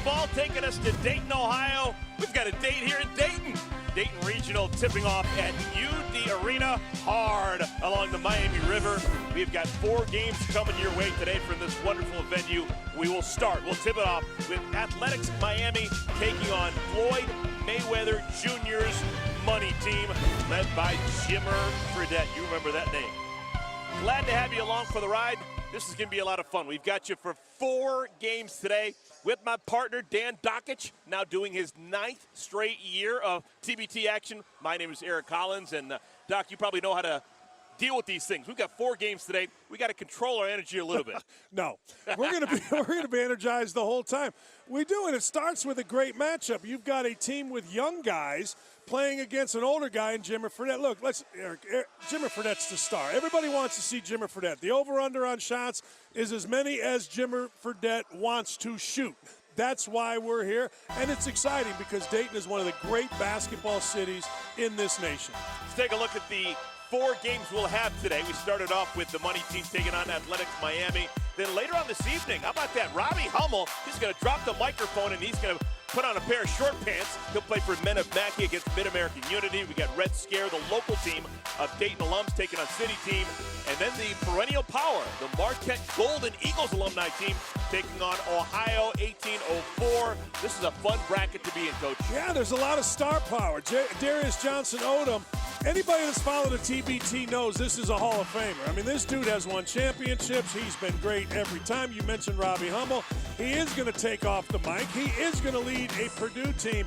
basketball taking us to Dayton, Ohio. We've got a date here in Dayton. Dayton Regional tipping off at UD Arena hard along the Miami River. We've got 4 games coming your way today from this wonderful venue. We'll tip it off with Athletics Miami taking on Floyd Mayweather Jr.'s money team led by Jimmer Fredette. You remember that name. Glad to have you along for the ride. This is going to be a lot of fun. We've got you for 4 games today with my partner, Dan Dockich, now doing his 9th straight year of TBT action. My name is Eric Collins, and Doc, you probably know how to deal with these things. We've got 4 games today. We got to control our energy a little bit. No, we're going to be energized the whole time. We do, and it starts with a great matchup. You've got a team with young guys playing against an older guy in Jimmer Fredette. Look, Eric, Jimmer Fredette's the star. Everybody wants to see Jimmer Fredette. The over-under on shots is as many as Jimmer Fredette wants to shoot. That's why we're here, and it's exciting because Dayton is one of the great basketball cities in this nation. Let's take a look at the 4 games we'll have today. We started off with the money team taking on Athletics Miami. Then later on this evening, how about that? Robbie Hummel, he's going to drop the microphone and he's going to put on a pair of short pants. He'll play for Men of Mackey against Mid-American Unity. We got Red Scare, the local team of Dayton alums, taking on City Team. And then the perennial power, the Marquette Golden Eagles alumni team, taking on Ohio 1804. This is a fun bracket to be in, Coach. Yeah, there's a lot of star power. Darius Johnson-Odom, anybody that's followed a TBT knows this is a Hall of Famer. I mean, this dude has won championships. He's been great every time. You mentioned Robbie Hummel. He is going to take off the mic. He is going to lead a Purdue team,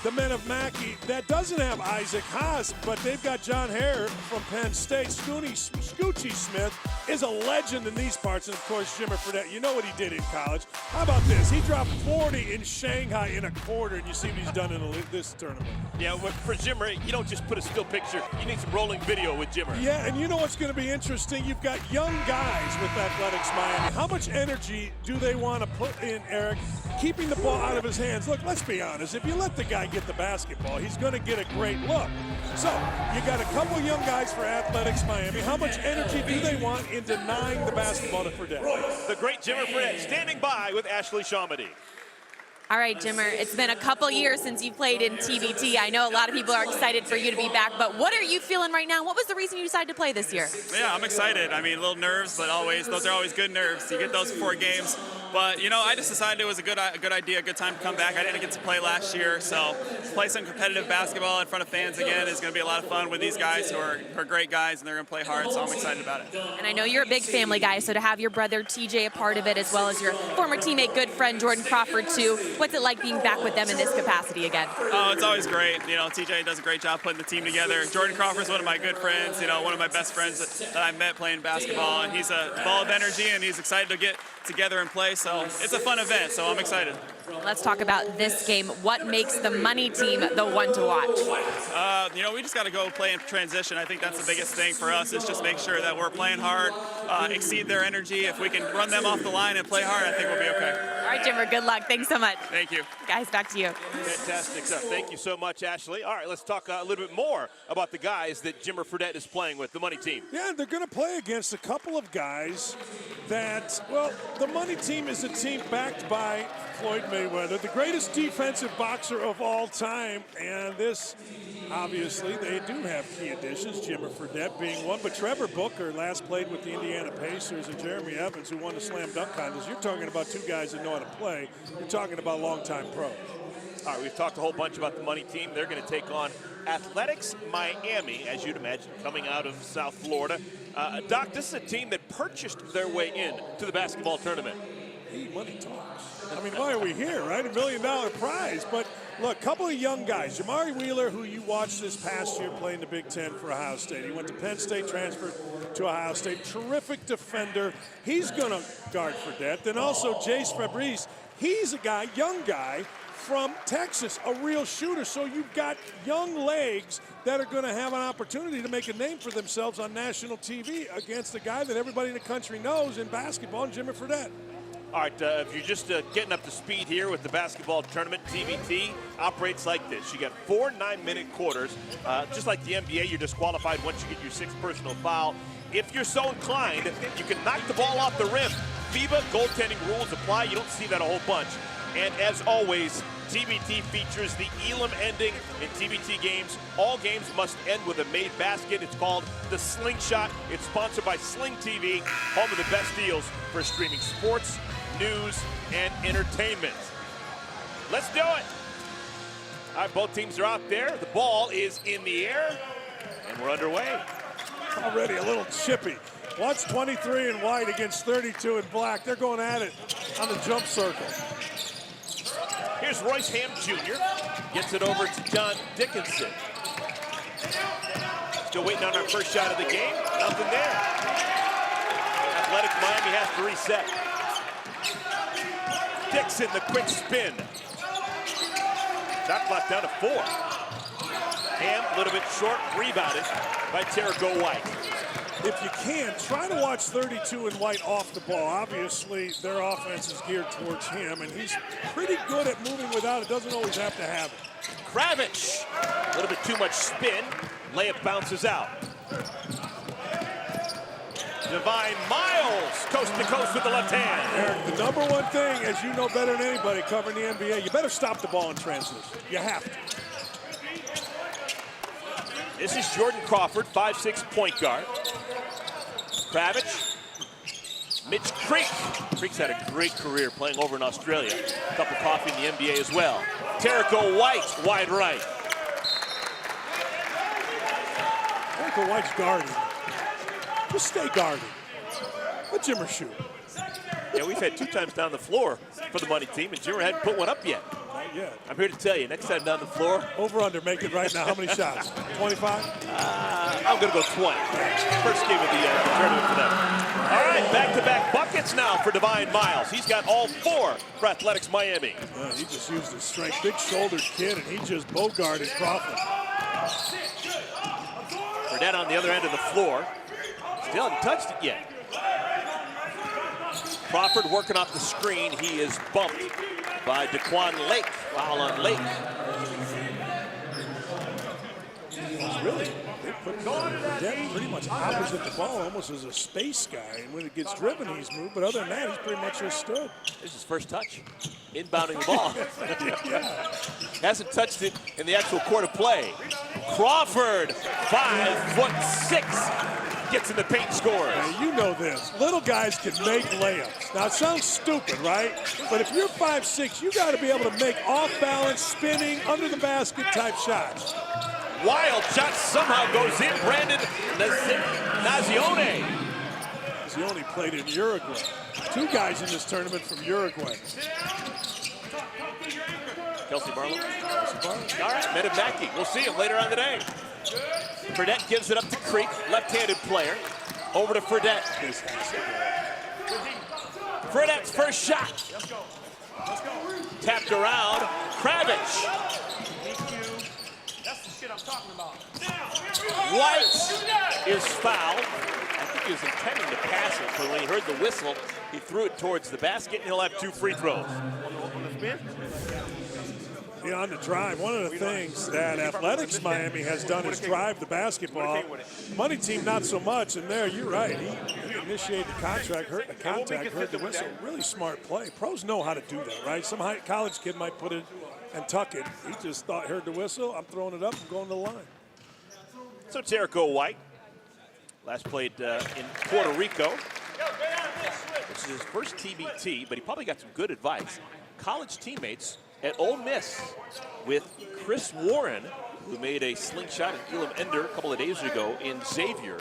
the Men of Mackey, that doesn't have Isaac Haas, but they've got John Hare from Penn State. Scoochie Smith is a legend in these parts, and of course, Jimmer Fredette, you know what he did in college. How about this? He dropped 40 in Shanghai in a quarter, and you see what he's done in this tournament. Yeah, for Jimmer, you don't just put a still picture. You need some rolling video with Jimmer. Yeah, and you know what's going to be interesting? You've got young guys with Athletics Miami. How much energy do they want to put in, Eric, keeping the ball out of his hands? Look, let's be honest. If you let the guy get the basketball, he's going to get a great look. So you got a couple young guys for Athletics Miami. How much energy do they want in denying the basketball to Fredette? The great Jimmer Fredette standing by with Ashley Shamadi. All right, Jimmer, it's been a couple years since you played in TBT. I know a lot of people are excited for you to be back, but what are you feeling right now? What was the reason you decided to play this year? Yeah, I'm excited. I mean, little nerves, but those are always good nerves. You get those 4 games. But, you know, I just decided it was a good idea, a good time to come back. I didn't get to play last year, so play some competitive basketball in front of fans again is going to be a lot of fun with these guys who are great guys, and they're going to play hard, so I'm excited about it. And I know you're a big family guy, so to have your brother TJ a part of it, as well as your former teammate, good friend Jordan Crawford, too, what's it like being back with them in this capacity again? Oh, it's always great. You know, TJ does a great job putting the team together. Jordan Crawford's one of my good friends, you know, one of my best friends that I met playing basketball, and he's a ball of energy, and he's excited to get together and play, so it's a fun event, so I'm excited. Let's talk about this game. What makes the money team the one to watch? You know, we just got to go play in transition. I think that's the biggest thing for us is just make sure that we're playing hard, exceed their energy. If we can run them off the line and play hard, I think we'll be okay. All right, Jimmer, good luck. Thanks so much. Thank you. Guys, back to you. Fantastic stuff. Thank you so much, Ashley. All right, let's talk a little bit more about the guys that Jimmer Fredette is playing with, the money team. Yeah, they're going to play against a couple of guys that, well, the money team is a team backed by Floyd Mayweather, the greatest defensive boxer of all time, and this, obviously, they do have key additions, Jimmer Fredette being one, but Trevor Booker last played with the Indiana Pacers, and Jeremy Evans, who won the slam dunk contest. You're talking about 2 guys that know how to play. You're talking about longtime pros. All right, we've talked a whole bunch about the money team. They're going to take on Athletics Miami, as you'd imagine, coming out of South Florida. Doc, this is a team that purchased their way in to the basketball tournament. Hey, money talks. I mean, why are we here, right? $1 million prize. But look, a couple of young guys. Jamari Wheeler, who you watched this past year playing the Big Ten for Ohio State. He went to Penn State, transferred to Ohio State. Terrific defender. He's going to guard Fredette. Then also Jace Fabrice. He's a guy, young guy, from Texas, a real shooter. So you've got young legs that are going to have an opportunity to make a name for themselves on national TV against a guy that everybody in the country knows in basketball, Jimmer Fredette. All right, if you're just getting up to speed here with the basketball tournament, TBT operates like this. You got 4 9-minute quarters. Just like the NBA, you're disqualified once you get your 6th personal foul. If you're so inclined, you can knock the ball off the rim. FIBA goaltending rules apply. You don't see that a whole bunch. And as always, TBT features the Elam ending in TBT games. All games must end with a made basket. It's called the Slingshot. It's sponsored by Sling TV, home of the best deals for streaming sports, news, and entertainment. Let's do it. All right, both teams are out there. The ball is in the air, and we're underway. Already a little chippy. Watch 23 in white against 32 in black. They're going at it on the jump circle. Here's Royce Ham Jr. Gets it over to John Dickinson. Still waiting on our first shot of the game. Nothing there. Athletics Miami has to reset. Dixon, the quick spin. Shot clock down to 4. Ham, a little bit short, rebounded by Terrico White. If you can, try to watch 32 in white off the ball. Obviously, their offense is geared towards him, and he's pretty good at moving without it. Doesn't always have to have it. Kravich, a little bit too much spin. Layup bounces out. Divine Miles, coast to coast with the left hand. Eric, the number one thing, as you know better than anybody covering the NBA, you better stop the ball in transition. You have to. This is Jordan Crawford, 5'6" point guard. Kravich. Mitch Creek. Creek's had a great career playing over in Australia. A cup of coffee in the NBA as well. Terrico White, wide right. Terrico White's guarding. Just stay guarded. Let Jimmer shoot. Yeah, we've had 2 times down the floor for the money team, and Jimmer hadn't put one up yet. Not yet. I'm here to tell you, next time down the floor. Over under, make it right now. How many shots? 25? I'm going to go 20. First game of the tournament for them. All right, back-to-back buckets now for Divine Miles. He's got all 4 for Athletics Miami. Yeah, he just used his strength. Big shouldered kid, and he just bogarted Crawford. Fredette on the other end of the floor. Still hasn't touched it yet. Crawford working off the screen. He is bumped by Daquan Lake. Foul on Lake. Really, they put Fredette pretty much opposite the ball, almost as a space guy. And when it gets driven, he's moved. But other than that, he's pretty much just stood. This is his first touch. Inbounding the ball. Yeah. Hasn't touched it in the actual court of play. Crawford, 5'6". Gets in the paint, scores. Now, you know this. Little guys can make layups. Now, it sounds stupid, right? But if you're 5'6", you got to be able to make off-balance, spinning, under-the-basket type shots. Wild shot somehow goes in. Brandon Nazione. Nazione played in Uruguay. 2 guys in this tournament from Uruguay. Kelsey Barlow. All right, Mehmet Mackey. We'll see him later on today. Fredette gives it up to Creek, left-handed player. Over to Fredette. Fredette's first shot. Tapped around. Kravich. That's the shit I'm talking about. White is fouled. I think he was intending to pass it, but when he heard the whistle, he threw it towards the basket, and he'll have 2 free throws. Yeah, on the drive, one of the things that Athletics Miami has done is drive the basketball. Money team, not so much. And there, you're right. He initiated the contact, heard the whistle. Really smart play. Pros know how to do that, right? Some college kid might put it and tuck it. He just heard the whistle. I'm throwing it up and going to the line. So Terrico White, last played in Puerto Rico. This is his first TBT, but he probably got some good advice. College teammates at Ole Miss with Chris Warren, who made a slingshot at Elam Ender a couple of days ago in Xavier.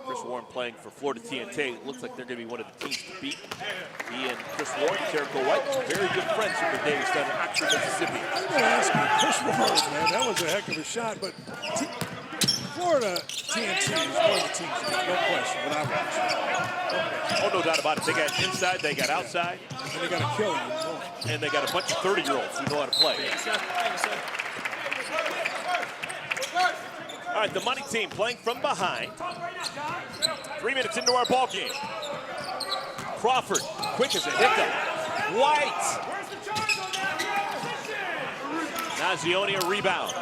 Chris Warren playing for Florida TNT. It looks like they're going to be one of the teams to beat. He and Chris Warren, Terrico White, very good friends from the days down in Oxford, Mississippi. I'm going to ask you, Chris Warren, man, that was a heck of a shot, but Florida TNT is one of the teams, no question, when I watch. Oh, no doubt about it. They got inside, they got outside. And they got a killer. And they got a bunch of 30-year-olds who know how to play. All right, the money team playing from behind. 3 minutes into our ball game. Crawford, quick as a hiccup. White. Nazione a rebound.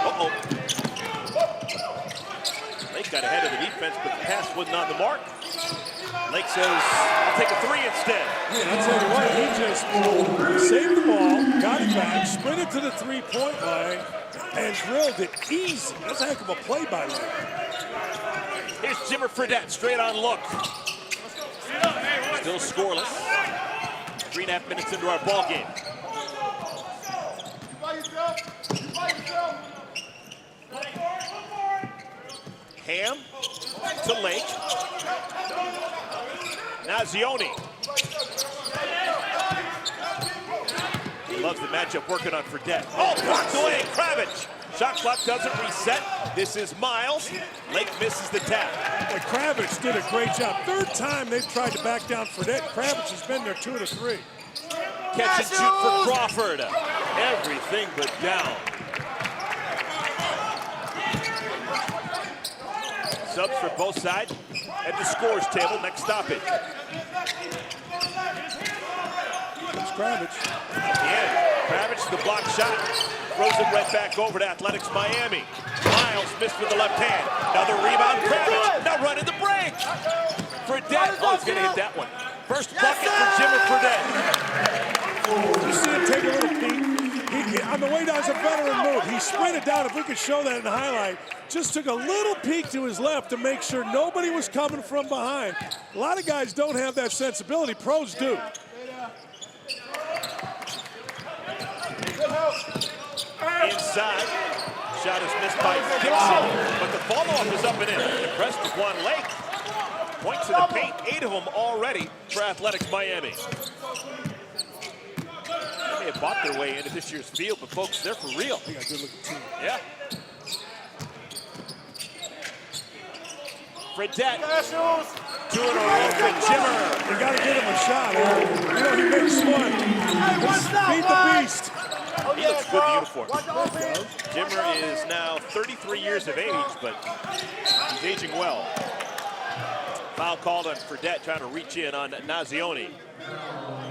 Uh-oh. They got ahead of the defense, but the pass wasn't on the mark. Lake says, I'll take a three instead. Man, I'll tell you what, he just saved the ball, got it back, sprinted to the three-point line, and drilled it easy. That's a heck of a play by Lake. Here's Jimmer Fredette, straight on look. Still scoreless. 3.5 minutes into our ball game. Ham to Lake. Nazioni. He loves the matchup working on Fredette. Oh, blocked away, Kravich. Shot clock doesn't reset. This is Miles. Lake misses the tap. Well, Kravich did a great job. Third time they've tried to back down Fredette. Kravich has been there 2 of the 3. Catch and shoot for Crawford. Everything but down. Subs for both sides at the scores table. Next stoppage. It's Kravich. Yeah, Kravich, the block shot. Throws it right back over to Athletics Miami. Miles missed with the left hand. Another rebound, Kravich. Now running the break. Fredette, oh, he's gonna hit that one. First bucket for Jimmer Fredette. You see him take a little peek. On the way down, it's a veteran move. He sprinted down, if we could show that in the highlight. Just took a little peek to his left to make sure nobody was coming from behind. A lot of guys don't have that sensibility. Pros do. Inside. Shot is missed by Dixon, but the follow-up is up and in. Impressed with one Lake. Points in the paint, 8 of them already for Athletics Miami. They have bought their way into this year's field, but folks, they're for real. They got a good-looking team. Yeah. Fredette. 2 in a row for Jimmer. You got to get him a shot, Aaron. You know, he makes one. Beat the beast. He looks good in uniform. Jimmer is now 33 years of age, but he's aging well. Foul called on Fredette, trying to reach in on Nazioni.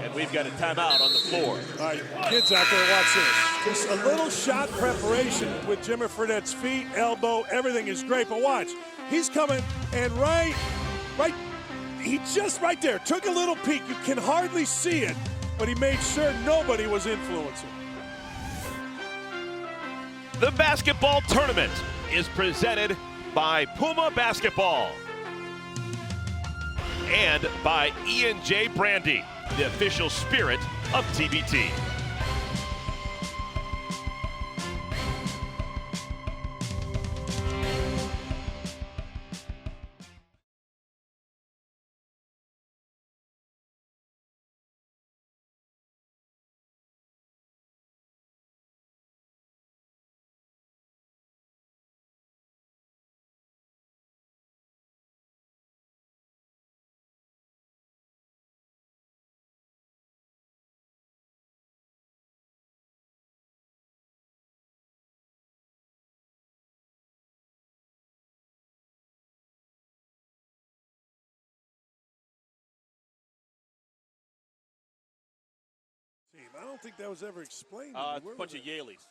And we've got a timeout on the floor. All right, kids out there, watch this. Just a little shot preparation with Jimmer Fredette's feet, elbow, everything is great. But watch, he's coming and he just right there, took a little peek. You can hardly see it, but he made sure nobody was influencing. The basketball tournament is presented by Puma Basketball and by E&J Brandy, the official spirit of TBT. I don't think that was ever explained. A bunch of Yaleys.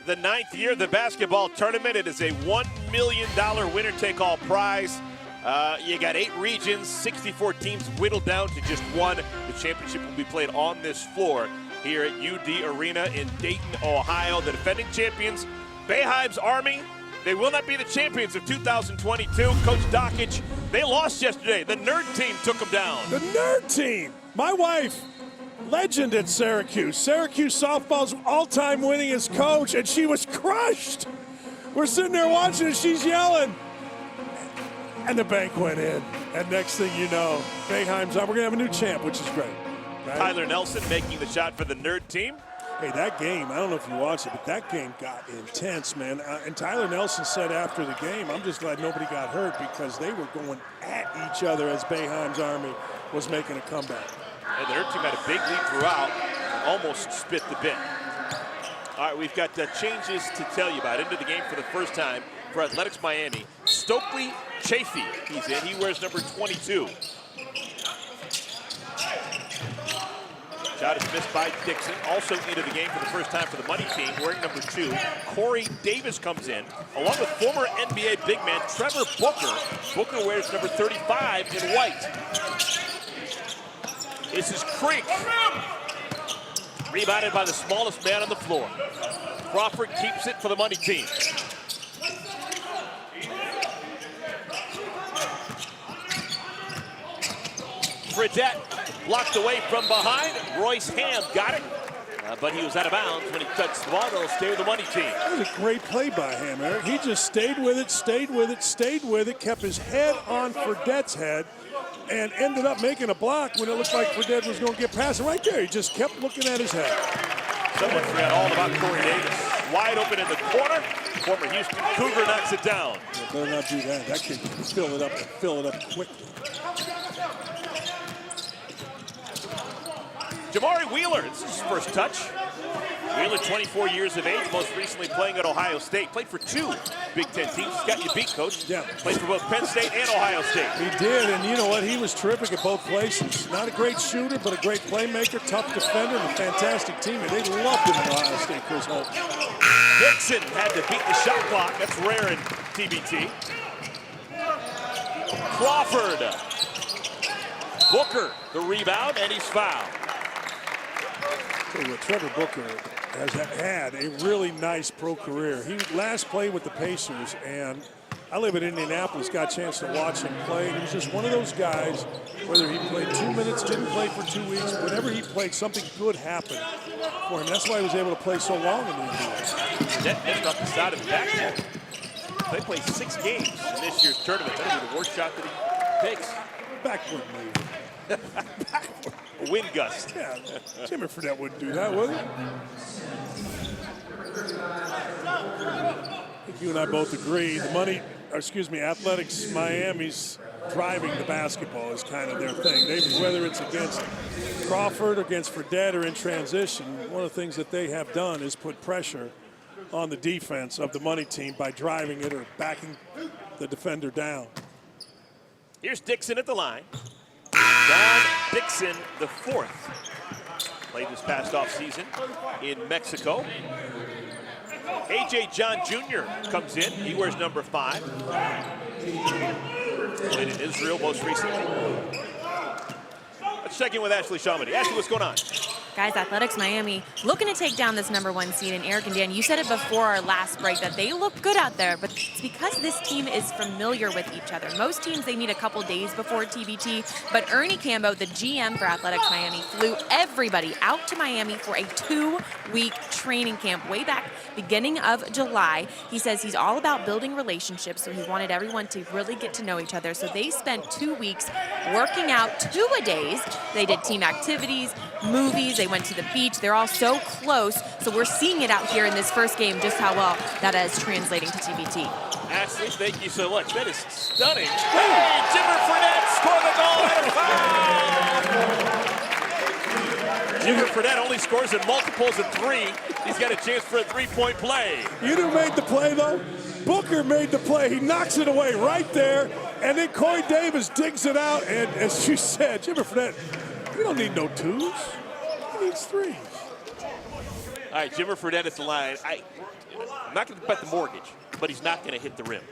the 9th year of the basketball tournament. It is a $1 million winner-take-all prize. You got 8 regions, 64 teams whittled down to just one. The championship will be played on this floor here at UD Arena in Dayton, Ohio. The defending champions, Boeheim's Army. They will not be the champions of 2022. Coach Dockage, they lost yesterday. The Nerd team took them down. The Nerd team. My wife, legend at Syracuse. Syracuse softball's all-time winningest coach, and she was crushed. We're sitting there watching, and she's yelling. And the bank went in. And next thing you know, Boeheim's up. We're going to have a new champ, which is great. Right? Tyler Nelson making the shot for the Nerd team. Hey, that game, I don't know if you watched it, but that game got intense, man. And Tyler Nelson said after the game, I'm just glad nobody got hurt because they were going at each other as Boeheim's Army was making a comeback. And the Nerd team had a big lead throughout, almost spit the bit. All right, we've got changes to tell you about. Into the game for the first time for Athletics Miami. Stokely Chafee, he's in. He wears number 22. Shot is missed by Dixon. Also into the game for the first time for the money team, wearing number 2. Corey Davis comes in, along with former NBA big man Trevor Booker. Booker wears number 35 in white. This is Creek. Rebounded by the smallest man on the floor. Crawford keeps it for the money team. Fredette blocked away from behind. Royce Ham got it, but he was out of bounds when he touched the ball. It'll stay with the money team. That was a great play by Ham, Eric. He just stayed with it, stayed with it, stayed with it, kept his head on Fredette's head, and ended up making a block when it looked like Fredette was going to get past him. Right there, he just kept looking at his head. Someone forgot all about Corey Davis. Wide open in the corner. Former Houston Cougar knocks it down. You better not do that. That kid can fill it up and fill it up quickly. Jamari Wheeler, this is his first touch. Wheeler, 24 years of age, most recently playing at Ohio State. Played for 2 Big Ten teams. He's got you beat, Coach. Yeah. Played for both Penn State and Ohio State. He did, and you know what? He was terrific at both places. Not a great shooter, but a great playmaker, tough defender, and a fantastic teammate. They loved him at Ohio State, Chris Holt. Dixon had to beat the shot clock. That's rare in TBT. Crawford. Booker, the rebound, and he's fouled. Trevor Booker has had a really nice pro career. He last played with the Pacers, and I live in Indianapolis, got a chance to watch him play. He was just one of those guys, whether he played 2 minutes, didn't play for 2 weeks, whenever he played, something good happened for him. That's why he was able to play so long in the NBA. That missed off the side of the backboard. They played 6 games in this year's tournament. That'll be the worst shot that he takes. Backward move. Backward. A wind gust. Yeah, Jimmy Fredette wouldn't do that, would he? I think you and I both agree. Athletics Miami's driving the basketball is kind of their thing. Whether it's against Crawford, against Fredette, or in transition, one of the things that they have done is put pressure on the defense of the money team by driving it or backing the defender down. Here's Dixon at the line. Don Dixon, the 4th. Played this past offseason in Mexico. A.J. John Jr. comes in. He wears number 5. Played in Israel most recently. Let's check in with Ashley Shamani. Ashley, what's going on? Guys, Athletics Miami looking to take down this number 1 seed. And Eric and Dan, you said it before our last break that they look good out there, but it's because this team is familiar with each other. Most teams, they meet a couple days before TBT, but Ernie Cambo, the GM for Athletics Miami, flew everybody out to Miami for a 2-week training camp way back beginning of July. He says he's all about building relationships, so he wanted everyone to really get to know each other. So they spent 2 weeks working out 2-a-days. They did team activities, movies, they went to the beach. They're all so close, so we're seeing it out here in this first game, just how well that is translating to TBT. Ashley, thank you so much. That is stunning. Hey, Jimmer Fredette scored the goal and a foul. Jimmer Fredette only scores in multiples of 3. He's got a chance for a 3-point play. You know who made the play, though? Booker made the play. He knocks it away right there, and then Corey Davis digs it out, and as you said, Jimmer Fredette, we don't need no 2s. He needs 3s. All right, Jimmer Fredette at the line. I'm not going to bet the mortgage, but he's not going to hit the rim.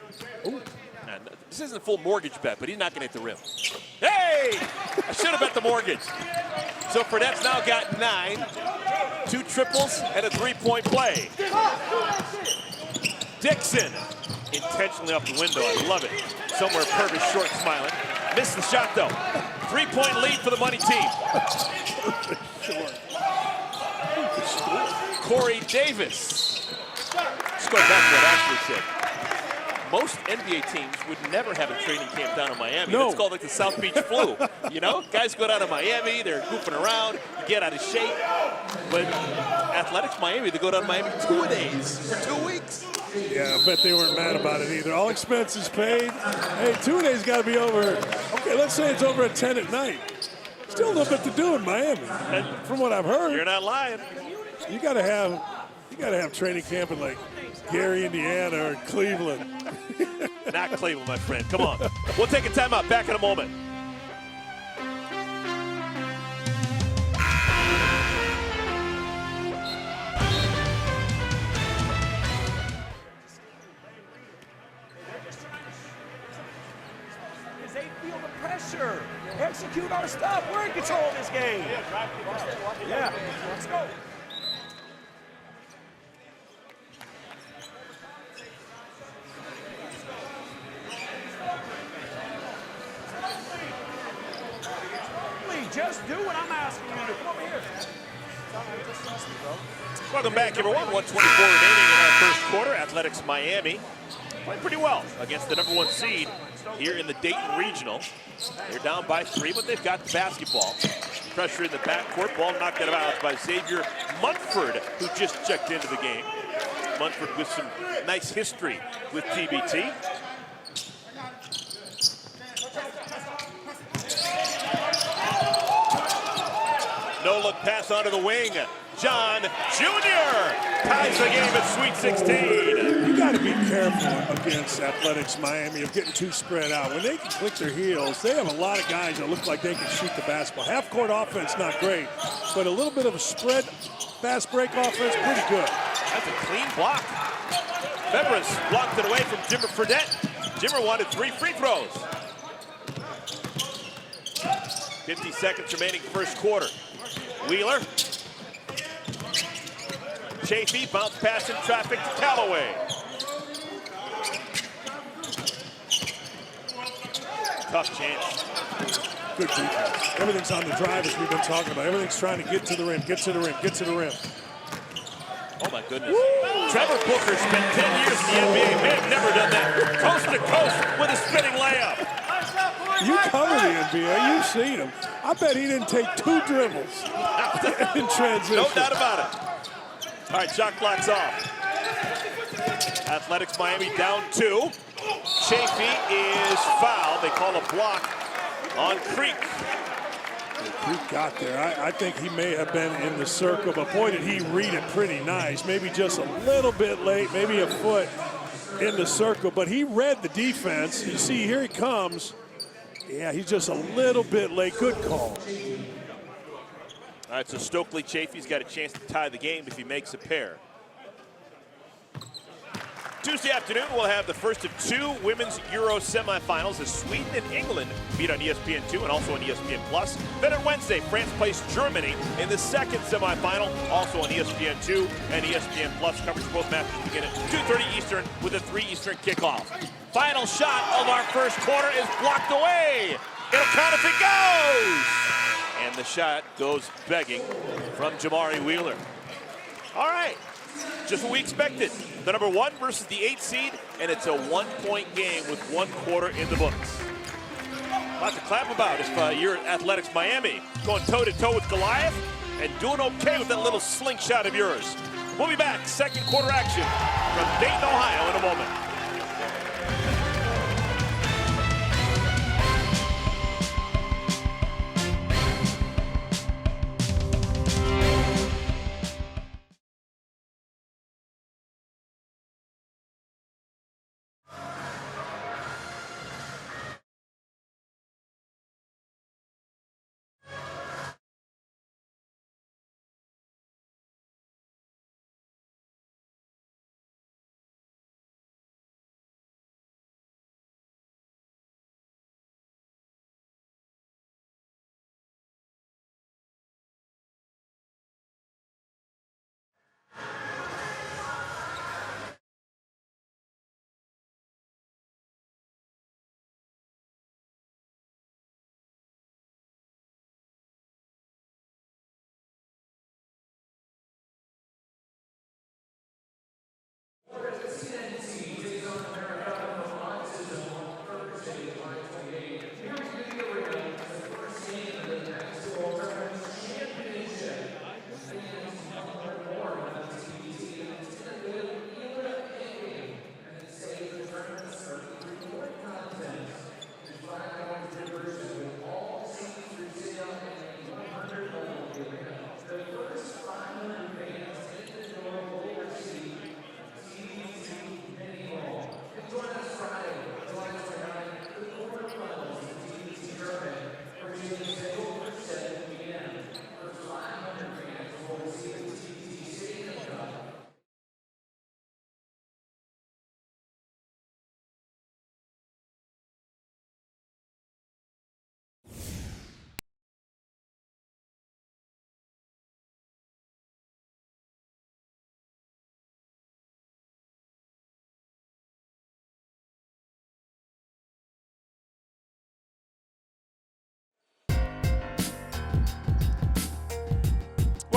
Ooh. Now, this isn't a full mortgage bet, but he's not going to hit the rim. Hey! I should have bet the mortgage. So Fredette's now got 9, 2 triples, and a 3-point play. Dixon, intentionally off the window. I love it. Somewhere Purvis short smiling. Missed the shot, though. 3-point lead for the money team. Corey Davis. Let's go back to what Ashley said. Most NBA teams would never have a training camp down in Miami. No. It's called like the South Beach flu. You know, guys go down to Miami, they're goofing around, you get out of shape. But Athletics Miami, they go down to Miami 2 days for 2 weeks. Yeah, I bet they weren't mad about it either. All expenses paid. Hey, 2 days got to be over. Okay, let's say it's over at 10 at night. Still a little bit to do in Miami, from what I've heard. You're not lying. You gotta have training camp in like Gary, Indiana, or Cleveland. Not Cleveland, my friend. Come on. We'll take a timeout. Back in a moment. They feel the pressure. Execute our stuff. We're in control of this game. Yeah, let's go. Just do what I'm asking you to do. Come over here. Welcome back, everyone. 124 remaining in our first quarter. Athletics Miami playing pretty well against the #1 seed here in the Dayton Regional. They're down by 3, but they've got the basketball. Pressure in the backcourt. Ball knocked out of bounds by Xavier Munford, who just checked into the game. Munford with some nice history with TBT. No-look pass onto the wing. John Jr. ties the game at Sweet 16. You got to be careful against Athletics Miami of getting too spread out. When they can click their heels, they have a lot of guys that look like they can shoot the basketball. Half-court offense, not great, but a little bit of a spread, fast break offense, pretty good. That's a clean block. Febres blocked it away from Jimmer Fredette. Jimmer wanted 3 free throws. 50 seconds remaining first quarter. Wheeler. Chafee, bounce pass in traffic to Callaway. Tough chance. Good defense. Everything's on the drive, as we've been talking about. Everything's trying to get to the rim, get to the rim, get to the rim. Oh, my goodness. Woo! Trevor Booker spent 10 years in the NBA. May have never done that. Coast to coast with a spinning layup. You cover the NBA. You've seen him. I bet he didn't take 2 dribbles in transition. No doubt about it. All right, shot clock's off. Athletics Miami down 2. Chafee is fouled. They call a block on Creek. Creek got there. I think he may have been in the circle, but boy, did he read it pretty nice. Maybe just a little bit late, maybe a foot in the circle, but he read the defense. You see, here he comes. Yeah, he's just a little bit late. Good call. All right, so Stokely Chafee's got a chance to tie the game if he makes a pair. Tuesday afternoon, we'll have the first of 2 women's Euro semifinals as Sweden and England meet on ESPN2 and also on ESPN+. Then on Wednesday, France plays Germany in the second semifinal, also on ESPN2 and ESPN+. Coverage both matches begin at 2:30 Eastern with a 3 Eastern kickoff. Final shot of our first quarter is blocked away. It'll count if it goes. And the shot goes begging from Jamari Wheeler. All right. Just what we expected. The #1 versus the 8 seed, and it's a 1-point game with 1 quarter in the books. A lot to clap about if you're at Athletics Miami, going toe-to-toe with Goliath and doing okay with that little slingshot of yours. We'll be back, second quarter action from Dayton, Ohio in a moment.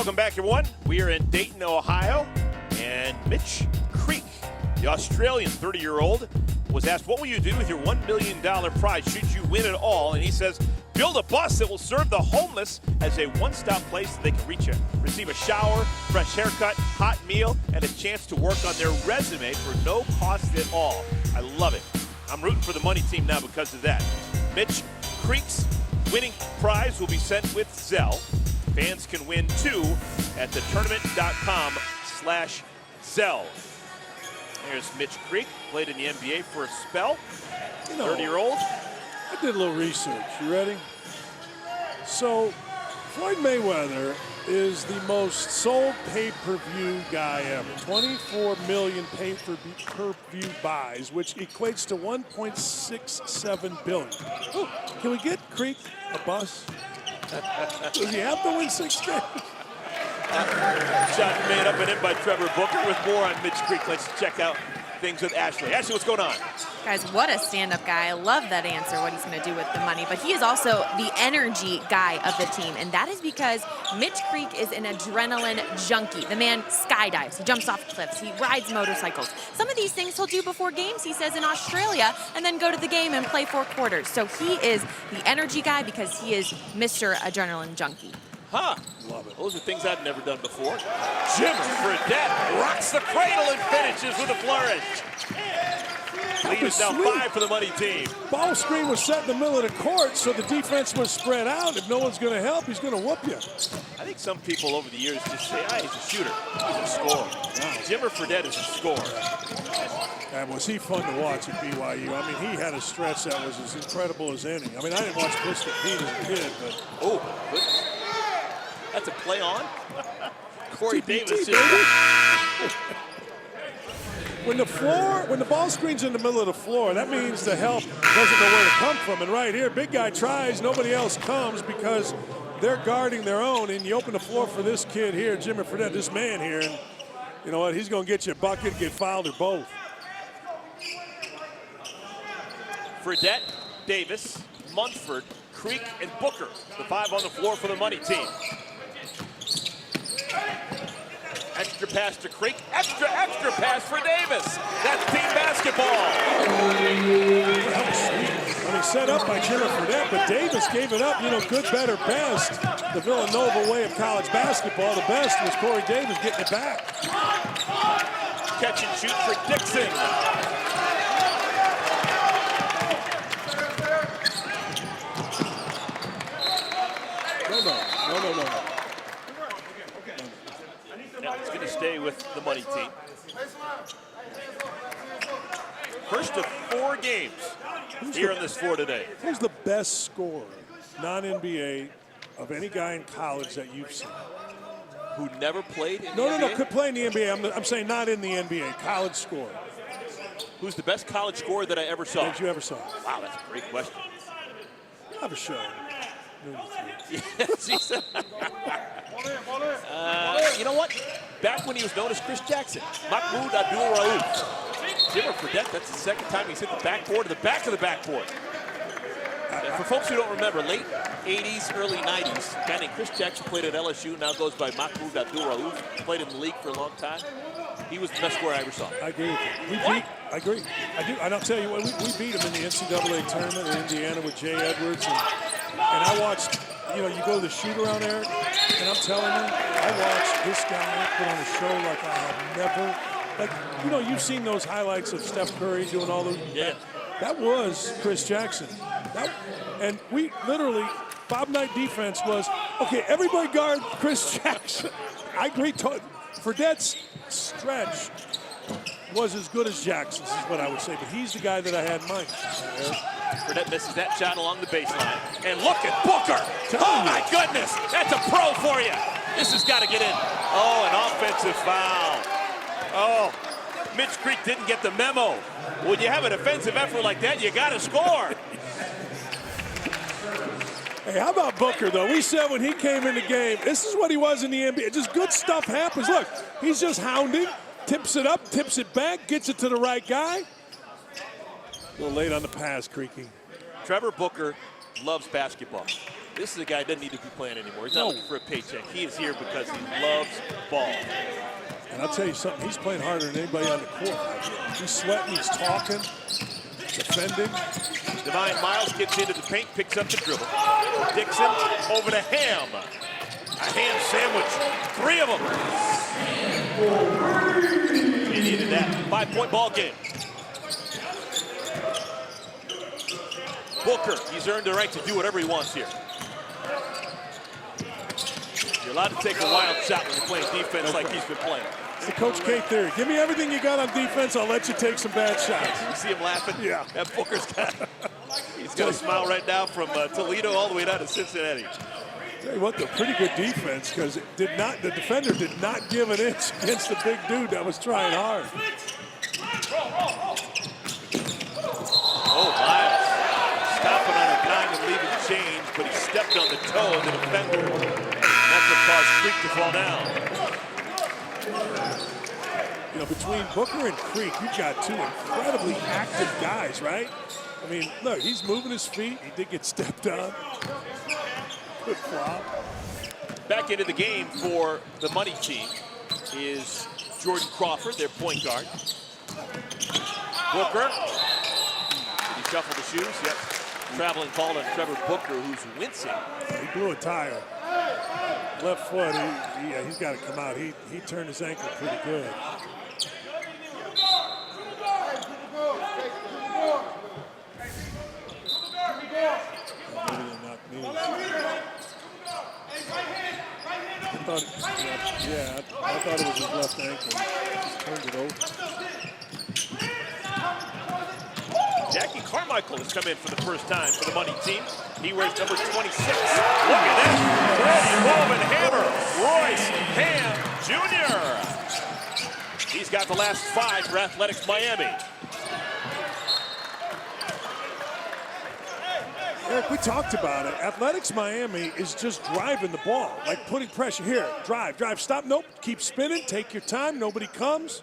Welcome back, everyone. We are in Dayton, Ohio, and Mitch Creek, the Australian 30-year-old, was asked, what will you do with your $1 million prize should you win it all? And he says, build a bus that will serve the homeless as a one-stop place that they can reach it. Receive a shower, fresh haircut, hot meal, and a chance to work on their resume for no cost at all. I love it. I'm rooting for the money team now because of that. Mitch Creek's winning prize will be sent with Zelle. Fans can win too at theTournament.com/Zelle. There's Mitch Creek, played in the NBA for a spell. 30-year-old. I did a little research. You ready? So, Floyd Mayweather is the most sold pay-per-view guy ever. 24 million pay-per-view buys, which equates to $1.67 billion. Ooh, can we get Creek a bus? Does he have to win 6 games? Shot made up and in by Trevor Booker. With more on Mitch Creek, let's check out things with Ashley. Ashley, what's going on? Guys, what a stand-up guy. I love that answer, what he's going to do with the money. But he is also the energy guy of the team, and that is because Mitch Creek is an adrenaline junkie. The man skydives, he jumps off cliffs, he rides motorcycles. Some of these things he'll do before games, he says, in Australia, and then go to the game and play 4 quarters. So he is the energy guy because he is Mr. Adrenaline Junkie. Huh. Love it. Those are things I've never done before. Fredette rocks the cradle and finishes with a flourish. Lead is now 5 for the money team. Ball screen was set in the middle of the court, so the defense was spread out. If no one's going to help, he's going to whoop you. I think some people over the years just say, he's a shooter. He's a scorer. Jimmer Fredette is a scorer. And was he fun to watch at BYU? I mean, he had a stretch that was as incredible as any. I mean, I didn't watch Pistol Pete as a kid, but... Oh, goodness. That's a play on. Corey TBT, Davis. When the ball screen's in the middle of the floor, that means the help doesn't know where to come from. And right here, big guy tries, nobody else comes because they're guarding their own. And you open the floor for this kid here, Jimmy Fredette, this man here, and you know what? He's going to get you a bucket, get fouled, or both. Fredette, Davis, Munford, Creek, and Booker, the 5 on the floor for the money team. Extra pass to Creek, extra pass for Davis. That's team basketball. I mean, set up by Jimmy Fredette, but Davis gave it up. You know, good, better, best. The Villanova way of college basketball. The best was Corey Davis getting it back. Catch and shoot for Dixon. No. Now it's going to stay with the money team. First of 4 games here on this floor today. Who's the best scorer, non-NBA, of any guy in college that you've seen? Who never played in the No, NBA? could play in the NBA. I'm saying not in the NBA, college scorer. Who's the best college scorer that I ever saw? That you ever saw? Wow, that's a great question. Have a show. Yes, he said. You know what? Back when he was known as Chris Jackson, Mahmoud Abdul-Rauf. Jimmer Fredette, that's the 2nd time he's hit the backboard to the back of the backboard. For folks who don't remember, late 80s, early 90s, a guy named Chris Jackson played at LSU, now goes by Mahmoud Abdul-Rauf, played in the league for a long time. He was the best scorer I ever saw. I agree with you. I agree. I do. And I'll tell you what, we beat him in the NCAA tournament in Indiana with Jay Edwards. And I watched, you know, you go to the shoot-around, Eric, and I'm telling you, I watched this guy put on a show like I have never, like, you know, you've seen those highlights of Steph Curry doing all those. Yeah. That was Chris Jackson. And we literally, Bob Knight defense was, okay, everybody guard Chris Jackson. I agree. Fredette's stretch was as good as Jackson's, is what I would say, but he's the guy that I had in mind. Fredette misses that shot along the baseline. And look at Booker. Oh, my goodness. That's a pro for you. This has got to get in. Oh, an offensive foul. Oh, Mitch Creek didn't get the memo. When you have an offensive effort like that, you got to score. Hey, how about Booker, though? We said when he came in the game, this is what he was in the NBA. Just good stuff happens. Look, he's just hounding, tips it up, tips it back, gets it to the right guy. A little late on the pass, Creaky. Trevor Booker loves basketball. This is a guy that doesn't need to be playing anymore. He's not looking for a paycheck. He is here because he loves ball. And I'll tell you something, he's playing harder than anybody on the court. He's sweating, he's talking, defending. Divine Miles gets into the paint, picks up the dribble. Dixon over to Ham. A ham sandwich, 3 of them. He needed that. 5-point ball game. Booker, he's earned the right to do whatever he wants here. You're allowed to take a wild shot when you're playing defense like he's been playing. It's the Coach K theory. Give me everything you got on defense, I'll let you take some bad shots. You see him laughing? Yeah. That Booker's got, he's got a smile right now from Toledo all the way down to Cincinnati. Tell you what, though, pretty good defense because the defender did not give an inch against the big dude that was trying hard. Oh, Miles stopping on a dime and leaving change, but he stepped on the toe of the defender. That's what caused Creek to fall down. You know, between Booker and Creek, you've got 2 incredibly active guys, right? I mean, look, he's moving his feet. He did get stepped on. Good flop. Back into the game for the money team is Jordan Crawford, their point guard. Booker. Did he shuffle the shoes? Yep. Traveling call on Trevor Booker, who's wincing. He blew a tire. Left foot, he's got to come out. He turned his ankle pretty good. I thought it was his left ankle. Just turned it over. Jackie Carmichael has come in for the first time for the money team. He wears number 26. Look at that. Roman Hammer, Royce Ham Jr. He's got the last 5 for Athletics Miami. Eric, we talked about it. Athletics Miami is just driving the ball, like putting pressure here. Drive, stop, nope, keep spinning, take your time, nobody comes.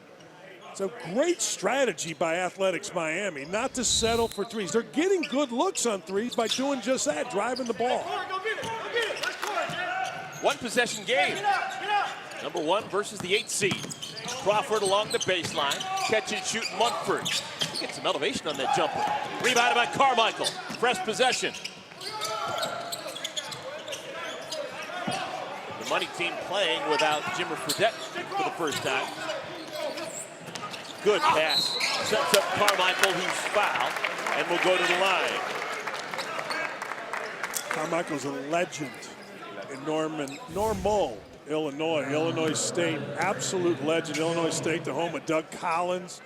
It's a great strategy by Athletics Miami not to settle for threes. They're getting good looks on threes by doing just that, driving the ball. 1 possession game. Number 1 versus the 8th seed. Crawford along the baseline. Catch and shoot Munford. He gets some elevation on that jumper. Rebounded by Carmichael. Fresh possession. The money team playing without Jimmer Fredette for the first time. Good pass. Sets up Carmichael, who's fouled, and will go to the line. Carmichael's a legend in Normal, Illinois State, absolute legend. Illinois State, the home of Doug Collins,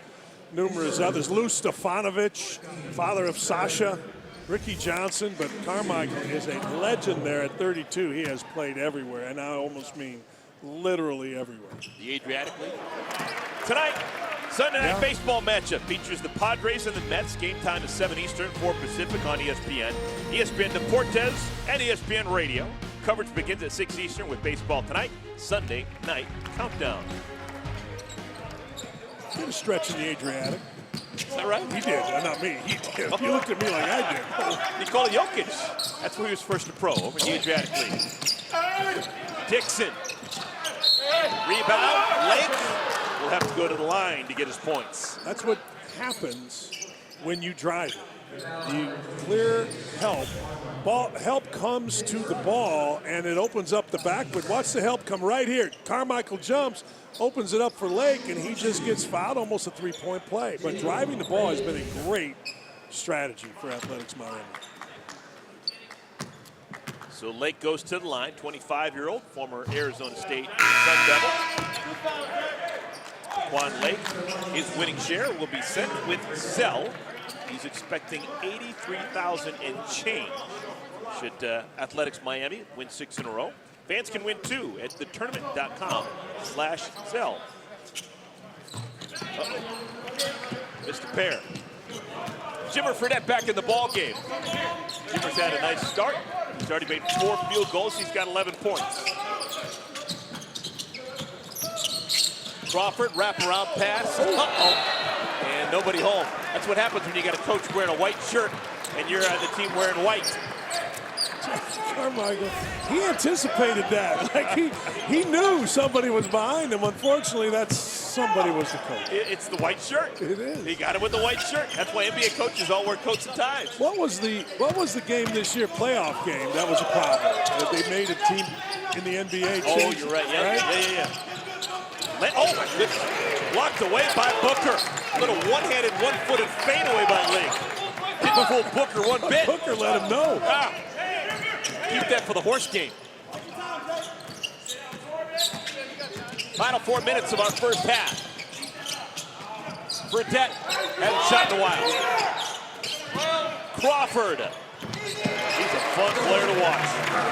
numerous others. Lou Stefanovich, father of Sasha, Ricky Johnson, but Carmichael is a legend there at 32. He has played everywhere, and I almost mean literally everywhere. The Adriatic League. Tonight, Sunday night baseball matchup features the Padres and the Mets. Game time is 7 Eastern, 4 Pacific on ESPN. ESPN Deportes and ESPN Radio. Coverage begins at 6 Eastern with Baseball Tonight, Sunday Night Countdown. Did a stretch in the Adriatic. Is that right? He did, not me. He did. You looked at me like I did. Nikola Jokic. That's where he was first to pro, over in the Adriatic League. Dixon. Rebound. Lake will have to go to the line to get his points. That's what happens when you drive it. You clear help. Help comes to the ball, and it opens up the backboard. Watch the help come right here. Carmichael jumps, opens it up for Lake, and he just gets fouled, almost a 3-point play. But driving the ball has been a great strategy for Athletics Miami. So Lake goes to the line, 25-year-old, former Arizona State Sun Devil. Quan Lake, his winning share will be sent with Zell. He's expecting $83,000 and change should Athletics Miami win 6 in a row. Fans can win 2 at thetournament.com/Zell. Missed a pair. Jimmer Fredette back in the ball game. Jimmer's had a nice start. He's already made 4 field goals. He's got 11 points. Crawford, wraparound pass. And nobody home. That's what happens when you got a coach wearing a white shirt and you're the team wearing white. Carmichael, he anticipated that. Like he knew somebody was behind him. Unfortunately, that somebody was the coach. It's the white shirt. It is. He got it with the white shirt. That's why NBA coaches all wear coats and ties. What was the game this year? Playoff game. That was a problem. That they made a team in the NBA. Oh, you're right. Yeah, right? yeah. Oh my goodness! Blocked away by Booker. A little one-handed, one-footed fade away by Lee. Didn't fool Booker one bit. Booker let him know. Keep that for the horse game. Final 4 minutes of our first half. Fredette hasn't shot in a while. Crawford. He's a fun player to watch.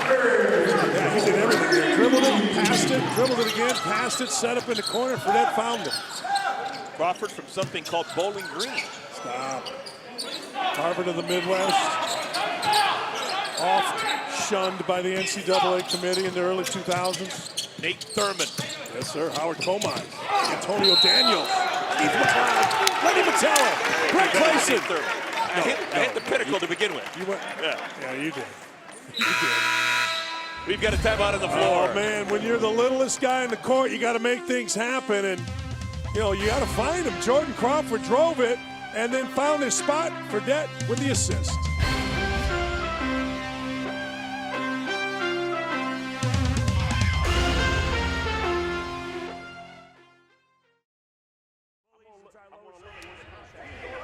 Yeah, he did everything there. Dribbled it, passed it, dribbled it again, passed it, set up in the corner. Fredette found it. Crawford from something called Bowling Green. Stop. Harvard of the Midwest. Oft shunned by the NCAA committee in the early 2000s. Nate Thurman. Yes, sir. Howard Comine. Antonio Daniels. Keith McLeod. Lenny Mattello. Greg Clayson. I hit the pinnacle to begin with. You went? Yeah, you did. You did. We've got a timeout on the floor. Oh, man, when you're the littlest guy in the court, you got to make things happen. And, you know, you got to find him. Jordan Crawford drove it and then found his spot. Fredette with the assist.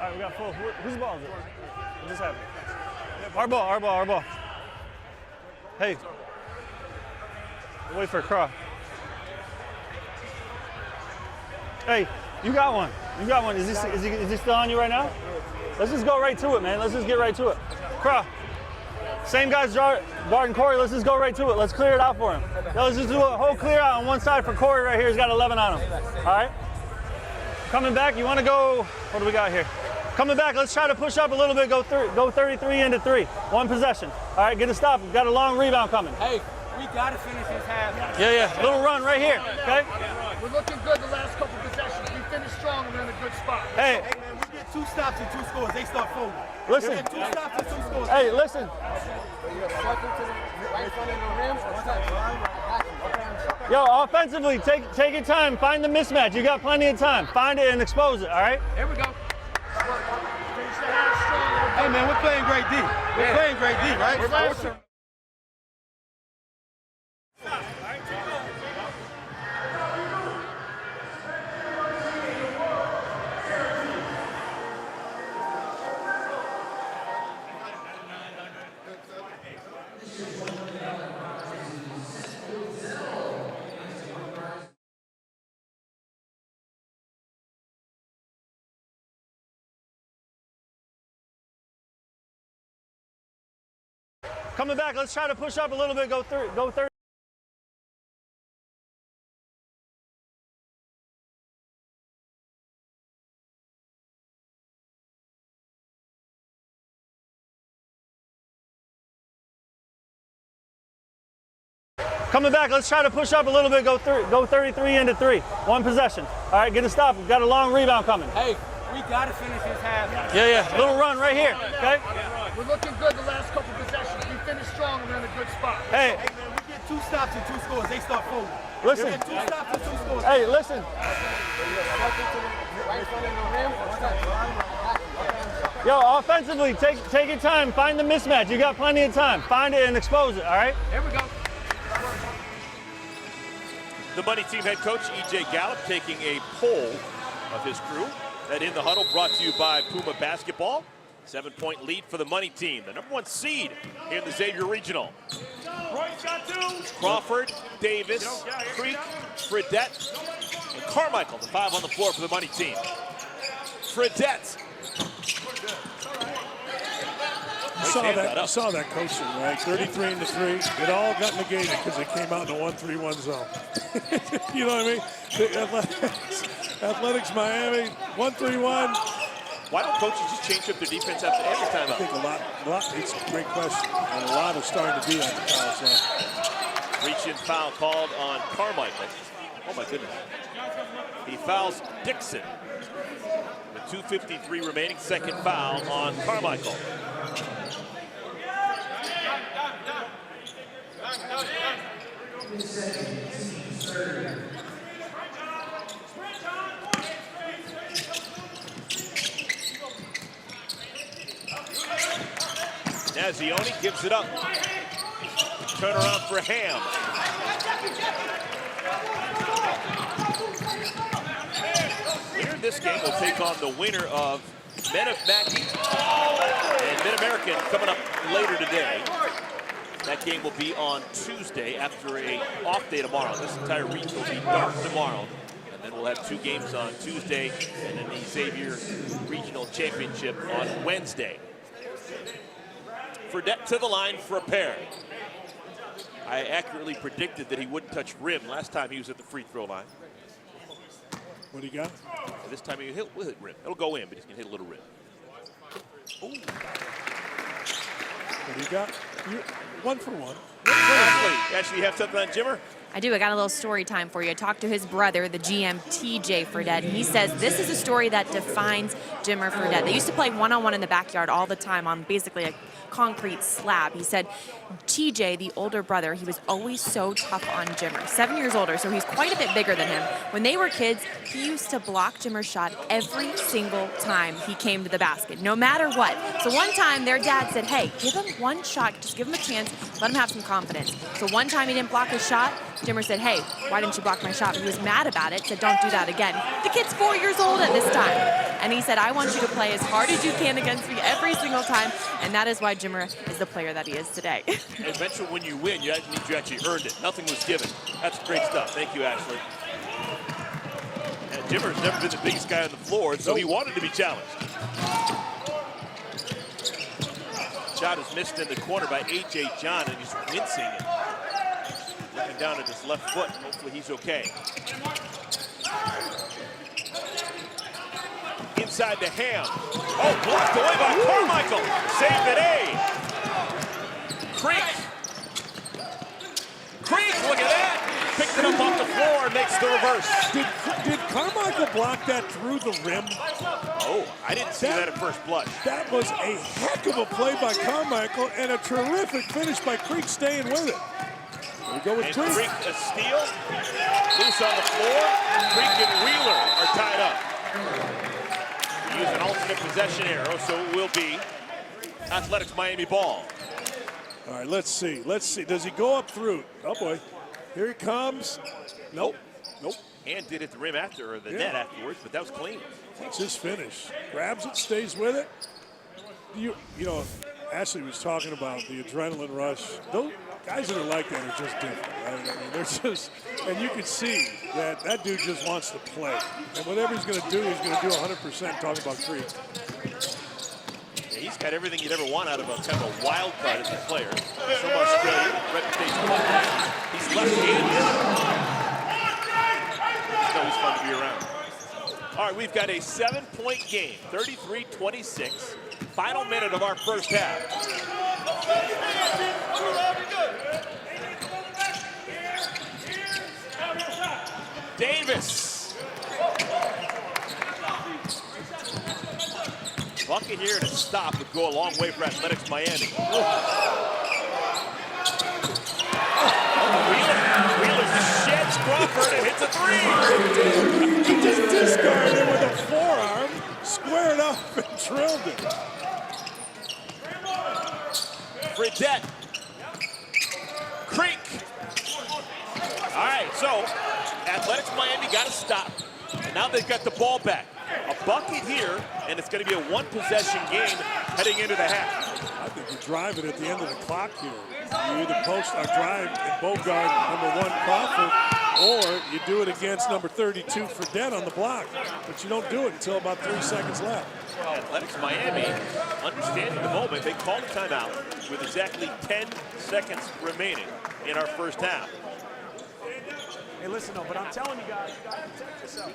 All right, we got full. Whose ball is it? What just happened? Our ball. Hey. Wait for a cross. Hey, you got one. Is he still on you right now? Let's just go right to it, man. Let's just get right to it. Cross. Same guys, Bart and Corey. Let's just go right to it. Let's clear it out for him. Now let's just do a whole clear out on one side for Corey right here. He's got 11 on him. All right? Coming back, you want to go, what do we got here? Coming back, let's try to push up a little bit, go 33 into 3. One possession. All right, get a stop. We've got a long rebound coming. Hey, we got to finish this half. Yeah. Little run right here, okay? We're looking good the last couple possessions. We finished strong and we're in a good spot. Hey, Man, we get 2 stops and 2 scores. They start folding. listen. We get 2 stops and 2 scores. Hey, listen. Yo, offensively, take your time. Find the mismatch. You got plenty of time. Find it and expose it, all right? Here we go. Finish the half strong. Hey, man, we're playing great D. We're playing great D, right? We're faster. Coming back, let's try to push up a little bit, go 30. Coming back, let's try to push up a little bit, go 33 into 3. One possession. All right, get a stop. We've got a long rebound coming. Hey, we got to finish this half. Yeah. Little run right here, okay? We're looking good the last couple possessions. We finished strong and we're in a good spot. Hey, Man, we get 2 stops and 2 scores. They start folding. listen. We get 2 stops and 2 scores. Hey, listen. Yo, offensively, take your time. Find the mismatch. You got plenty of time. Find it and expose it, all right? Here we go. The Money Team head coach, E.J. Gallup, taking a poll of his crew. That In the Huddle brought to you by Puma Basketball. 7-point lead for the Money Team, the #1 seed here in the Xavier Regional. Crawford, Davis, Creek, Fredette, and Carmichael, the 5 on the floor for the Money Team. Fredette. You saw that coaching, right? 33 into 3. It all got negated because it came out in a 1-3-1 zone. You know what I mean? The Athletics Miami, 1-3-1. Why don't coaches just change up their defense after every I timeout? think a lot. It's a great question, and a lot are starting to do that in college level. Reach-in foul called on Carmichael. Oh my goodness. He fouls Dixon. With 2:53 remaining, second foul on Carmichael. Nazioni gives it up. Turn around for Ham. Winner of this game will take on the winner of Mackey and Mid-American coming up later today. That game will be on Tuesday after a off day tomorrow. This entire region will be dark tomorrow. And then we'll have 2 games on Tuesday and then the Xavier Regional Championship on Wednesday. Fredette to the line for a pair. I accurately predicted that he wouldn't touch rim last time he was at the free throw line. What do you got? And this time will hit rim. It'll go in, but he's gonna hit a little rim. Ooh. What do you got? One for one. Ashley, you have something on Jimmer? I do. I got a little story time for you. I talked to his brother, the GM, TJ Fredette, and he says this is a story that defines Jimmer Fredette. They used to play one-on-one in the backyard all the time on basically a concrete slab. He said TJ, the older brother, he was always so tough on Jimmer. 7 years older, so he's quite a bit bigger than him. When they were kids, he used to block Jimmer's shot every single time he came to the basket, no matter what. So one time, their dad said, hey, give him one shot, just give him a chance, let him have some confidence. So one time he didn't block his shot, Jimmer said, hey, why didn't you block my shot? He was mad about it, said, don't do that again. The kid's 4 years old at this time. And he said, I want you to play as hard as you can against me every single time. And that is why Jimmer is the player that he is today. Eventually, when you win, you actually earned it. Nothing was given. That's great stuff. Thank you, Ashley. And Jimmer's never been the biggest guy on the floor, so he wanted to be challenged. Shot is missed in the corner by A.J. John, and he's wincing. Looking down at his left foot. Hopefully he's okay. Inside to Ham. Oh, blocked away by Carmichael. Saved it, Creek, look at that. Picked it up off the floor and makes the reverse. Did Carmichael block that through the rim? Oh, I didn't see that at first blush. That was a heck of a play by Carmichael and a terrific finish by Creek staying with it. We go with Creek. Creek a steal. Loose on the floor. Creek and Wheeler are tied up. We use an alternate possession arrow, so it will be Athletics Miami ball. All right, let's see. Does he go up through? Oh boy, here he comes. Nope. And did hit the rim after, or the net afterwards, but that was clean. That's his finish. Grabs it, stays with it. You know, Ashley was talking about the adrenaline rush. Those guys that are like that are just different, right? I mean, they're just, and you can see that dude just wants to play. And whatever he's going to do, he's going to do 100%. Talking about Creek. Yeah, he's got everything you'd ever want out of a kind of a wild card as a player. From Australia, reputation. He's left-handed. So he's fun to be around. All right, we've got a 7-point game, 33-26. Final minute of our first half. Davis. Bucket here to stop would go a long way for Athletics Miami. Wheeler sheds Crawford and hits a three. He just discarded it with a forearm, squared up and drilled it. Fredette. Creek. All right, so Athletics Miami got to stop. And now they've got the ball back. A bucket here, and it's going to be a one-possession game heading into the half. I think you drive it at the end of the clock here. You either post or drive and Bogart #1 Crawford, or you do it against number 32 Fredette on the block. But you don't do it until about 3 seconds left. Athletics Miami, understanding the moment, they called a timeout with exactly 10 seconds remaining in our first half. Hey, listen, though, but I'm telling you guys, you got to protect yourself.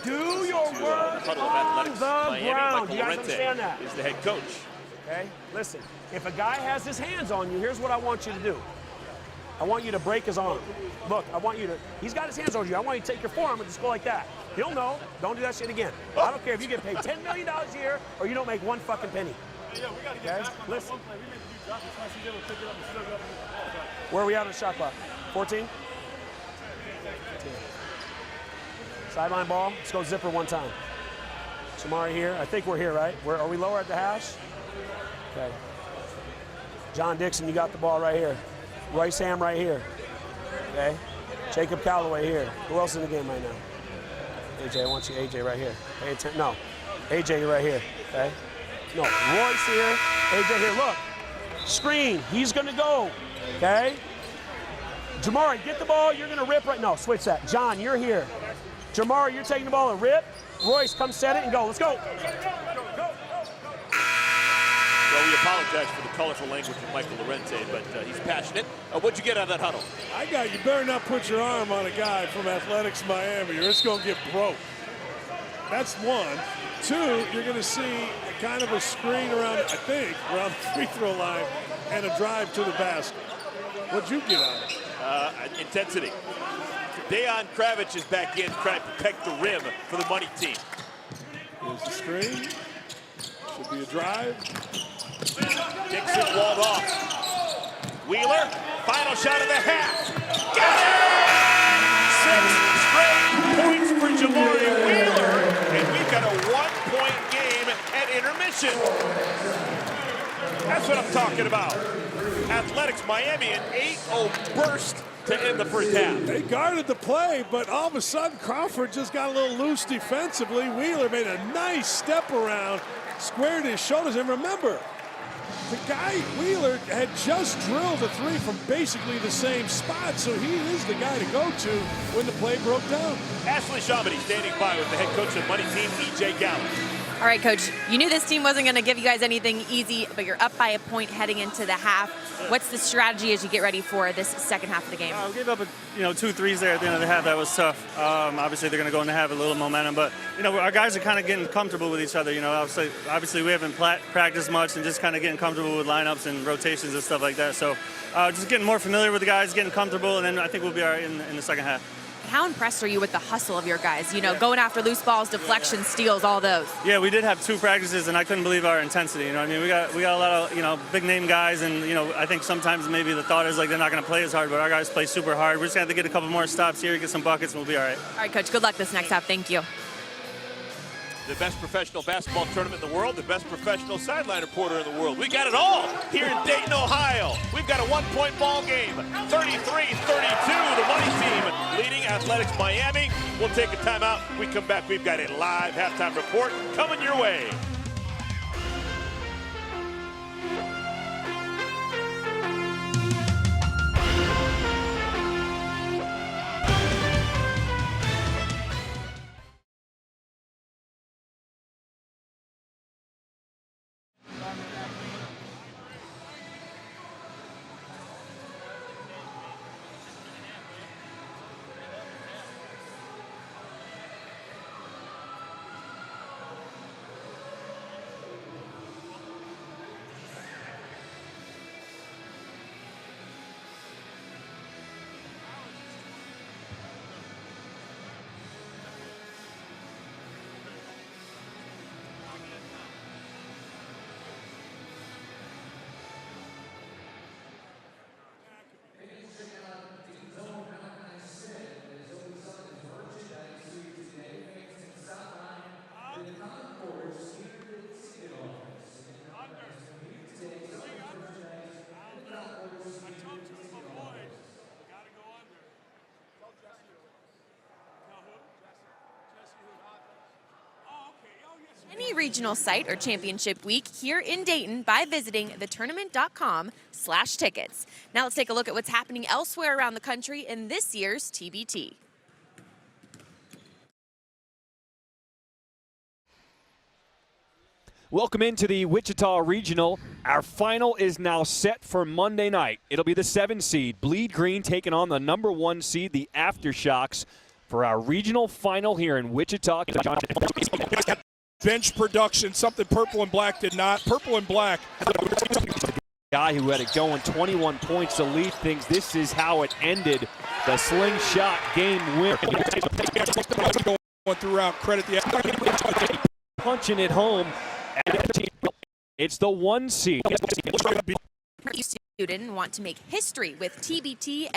Do your work on the ground. You guys understand that? Is the head coach. Okay? Listen, if a guy has his hands on you, here's what I want you to do. I want you to break his arm. Look, I want you to, he's got his hands on you. I want you to take your forearm and just go like that. He'll know. Don't do that shit again. I don't care if you get paid $10 million a year or you don't make one fucking penny. Okay? Listen. Where are we at on the shot clock? 14? Sideline ball. Let's go zipper one time. Shamari here. I think we're here, right? Are we lower at the hash? Okay. John Dixon, you got the ball right here. Royce Ham right here. Okay. Jacob Calloway here. Who else in the game right now? AJ, I want you, AJ, right here. No. AJ, you're right here. Okay. No. Royce here. AJ here. Look. Screen. He's going to go. Okay. Jamari, get the ball. You're going to rip right. No, switch that. John, you're here. Jamari, you're taking the ball and rip. Royce, come set it and go. Let's go. Well, we apologize for the colorful language of Michael Lorente, but he's passionate. What'd you get out of that huddle? You better not put your arm on a guy from Athletics Miami or it's going to get broke. That's one. Two, you're going to see kind of a screen around the free throw line and a drive to the basket. What'd you get out of it? Intensity. Dejan Kravic is back in trying to protect the rim for the money team. Here's the screen. Should be a drive. Dixon walled off. Wheeler, final shot of the half. Got it! 6 straight points for Jamari Wheeler, and we've got a 1-point game at intermission. That's what I'm talking about. Athletics Miami, an 8-0 burst to end the first half. They guarded the play, but all of a sudden Crawford just got a little loose defensively. Wheeler made a nice step around, squared his shoulders, and remember, the guy, Wheeler, had just drilled a three from basically the same spot, so he is the guy to go to when the play broke down. Ashley Shamedy standing by with the head coach of money team, E.J. Gallup. All right, Coach, you knew this team wasn't going to give you guys anything easy, but you're up by a point heading into the half. What's the strategy as you get ready for this second half of the game? We gave up 2 threes there at the end of the half. That was tough. Obviously, they're going to go in and have a little momentum, but our guys are kind of getting comfortable with each other. Obviously we haven't practiced much and just kind of getting comfortable with lineups and rotations and stuff like that. So just getting more familiar with the guys, getting comfortable, and then I think we'll be all right in the second half. How impressed are you with the hustle of your guys? Going after loose balls, deflections, steals, all those. Yeah, we did have 2 practices, and I couldn't believe our intensity. We got a lot of big name guys, and I think sometimes maybe the thought is like they're not going to play as hard, but our guys play super hard. We're just going to have to get a couple more stops here, get some buckets, and we'll be all right. All right, Coach. Good luck this next half. Thank you. The best professional basketball tournament in the world, the best professional sideline reporter in the world. We got it all here in Dayton, Ohio. We've got a 1-point ball game, 33-32. The money team leading Athletics Miami. We'll take a timeout. We come back. We've got a live halftime report coming your way. Any regional site or championship week here in Dayton by visiting thetournament.com/tickets. Now let's take a look at what's happening elsewhere around the country in this year's TBT. Welcome into the Wichita Regional. Our final is now set for Monday night. It'll be the 7 seed, Bleed Green, taking on the number 1 seed, the Aftershocks, for our regional final here in Wichita. Bench production, something Purple and Black did not. Purple and Black. Guy who had it going 21 points to lead things. This is how it ended. The slingshot game winner. Going throughout, credit the punching it home. It's the 1 seed. You student want to make history with TBT.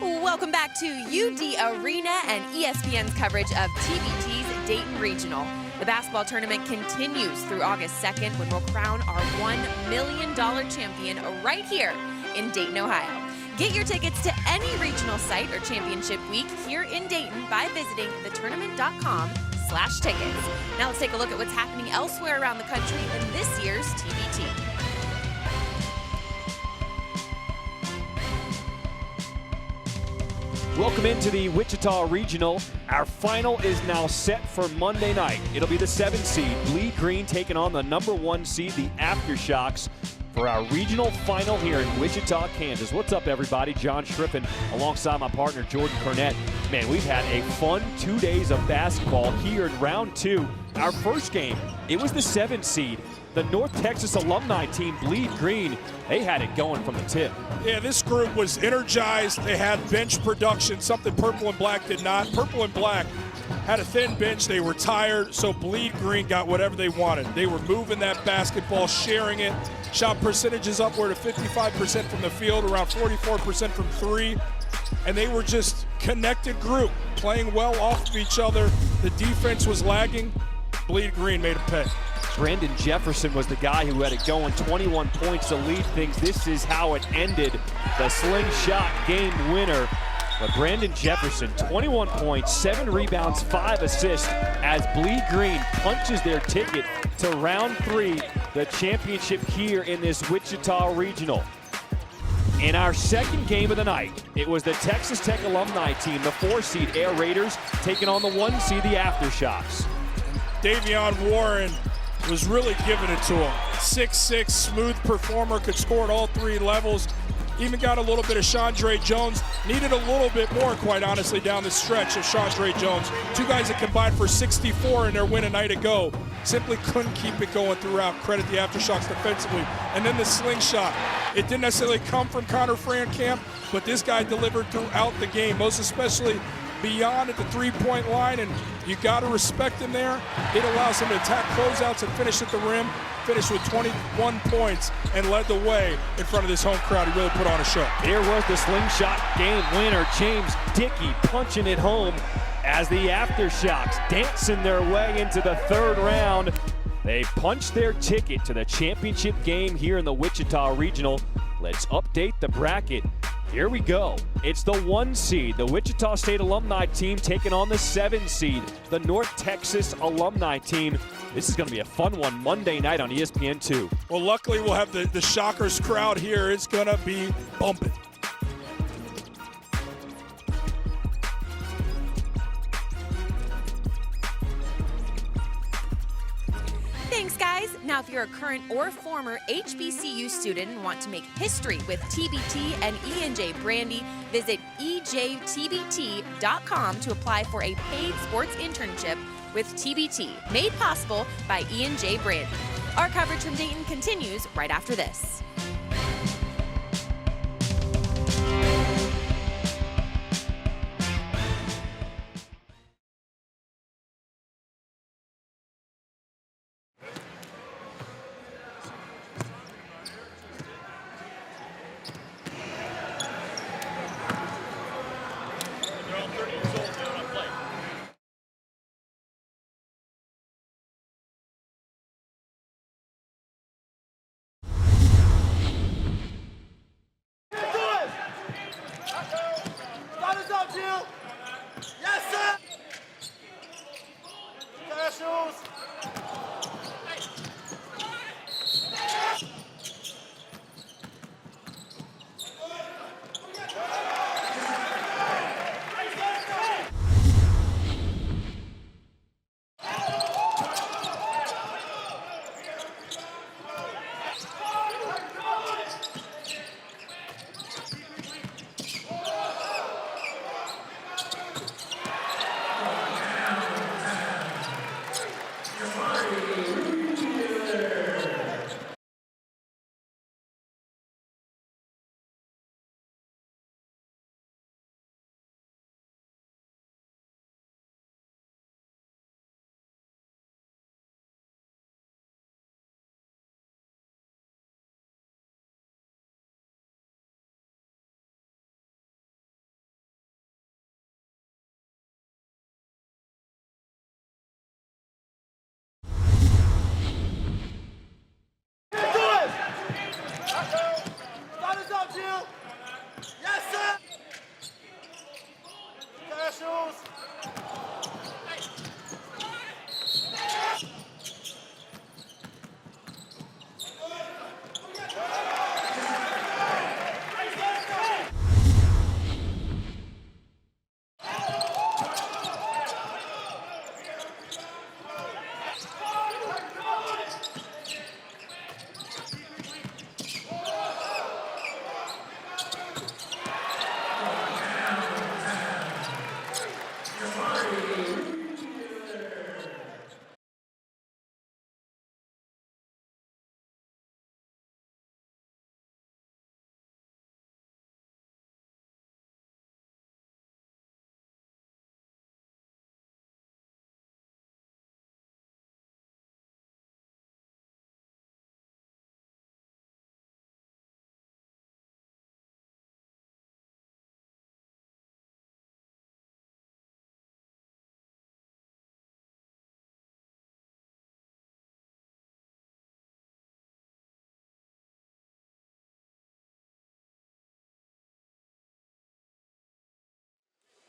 Welcome back to UD Arena and ESPN's coverage of TBT's Dayton Regional. The basketball tournament continues through August 2nd when we'll crown our $1 million champion right here in Dayton, Ohio. Get your tickets to any regional site or championship week here in Dayton by visiting thetournament.com/tickets. Now let's take a look at what's happening elsewhere around the country in this year's TBT. Welcome into the Wichita Regional. Our final is now set for Monday night. It'll be the 7 seed, Bleed Green, taking on the number 1 seed, the Aftershocks, for our regional final here in Wichita, Kansas. What's up, everybody? John Schriffen alongside my partner, Jordan Cornett. Man, we've had a fun 2 days of basketball here in round 2. Our first game, it was the 7 seed. The North Texas alumni team, Bleed Green, they had it going from the tip. Yeah, this group was energized. They had bench production, something Purple and Black did not. Purple and Black had a thin bench. They were tired, so Bleed Green got whatever they wanted. They were moving that basketball, sharing it. Shot percentages upward of 55% from the field, around 44% from 3. And they were just connected group, playing well off of each other. The defense was lagging. Bleed Green made them pay. Brandon Jefferson was the guy who had it going, 21 points to lead things. This is how it ended, the slingshot game winner. But Brandon Jefferson, 21 points, 7 rebounds, 5 assists as Bleed Green punches their ticket to round 3, the championship here in this Wichita Regional. In our second game of the night, it was the Texas Tech alumni team, the 4 seed Air Raiders, taking on the 1 seed, the Aftershocks. Davion Warren was really giving it to him. 6'6", smooth performer, could score at all 3 levels. Even got a little bit of Chandre Jones. Needed a little bit more, quite honestly, down the stretch of Chandre Jones. 2 guys that combined for 64 in their win a night ago. Simply couldn't keep it going throughout. Credit the Aftershocks defensively. And then the slingshot. It didn't necessarily come from Connor Frankamp, but this guy delivered throughout the game, most especially beyond at the 3-point line, and you got to respect him there. It allows him to attack closeouts and finish at the rim. Finished with 21 points and led the way in front of this home crowd. He really put on a show. Here was the slingshot game winner, James Dickey, punching it home as the Aftershocks dancing their way into the 3rd round. They punched their ticket to the championship game here in the Wichita Regional. Let's update the bracket. Here we go. It's the 1 seed, the Wichita State alumni team, taking on the 7 seed, the North Texas alumni team. This is going to be a fun one Monday night on ESPN2. Well, luckily we'll have the Shockers crowd here. It's going to be bumping. Thanks, guys. Now, if you're a current or former HBCU student and want to make history with TBT and E&J Brandy, visit ejtbt.com to apply for a paid sports internship with TBT, made possible by E&J Brandy. Our coverage from Dayton continues right after this.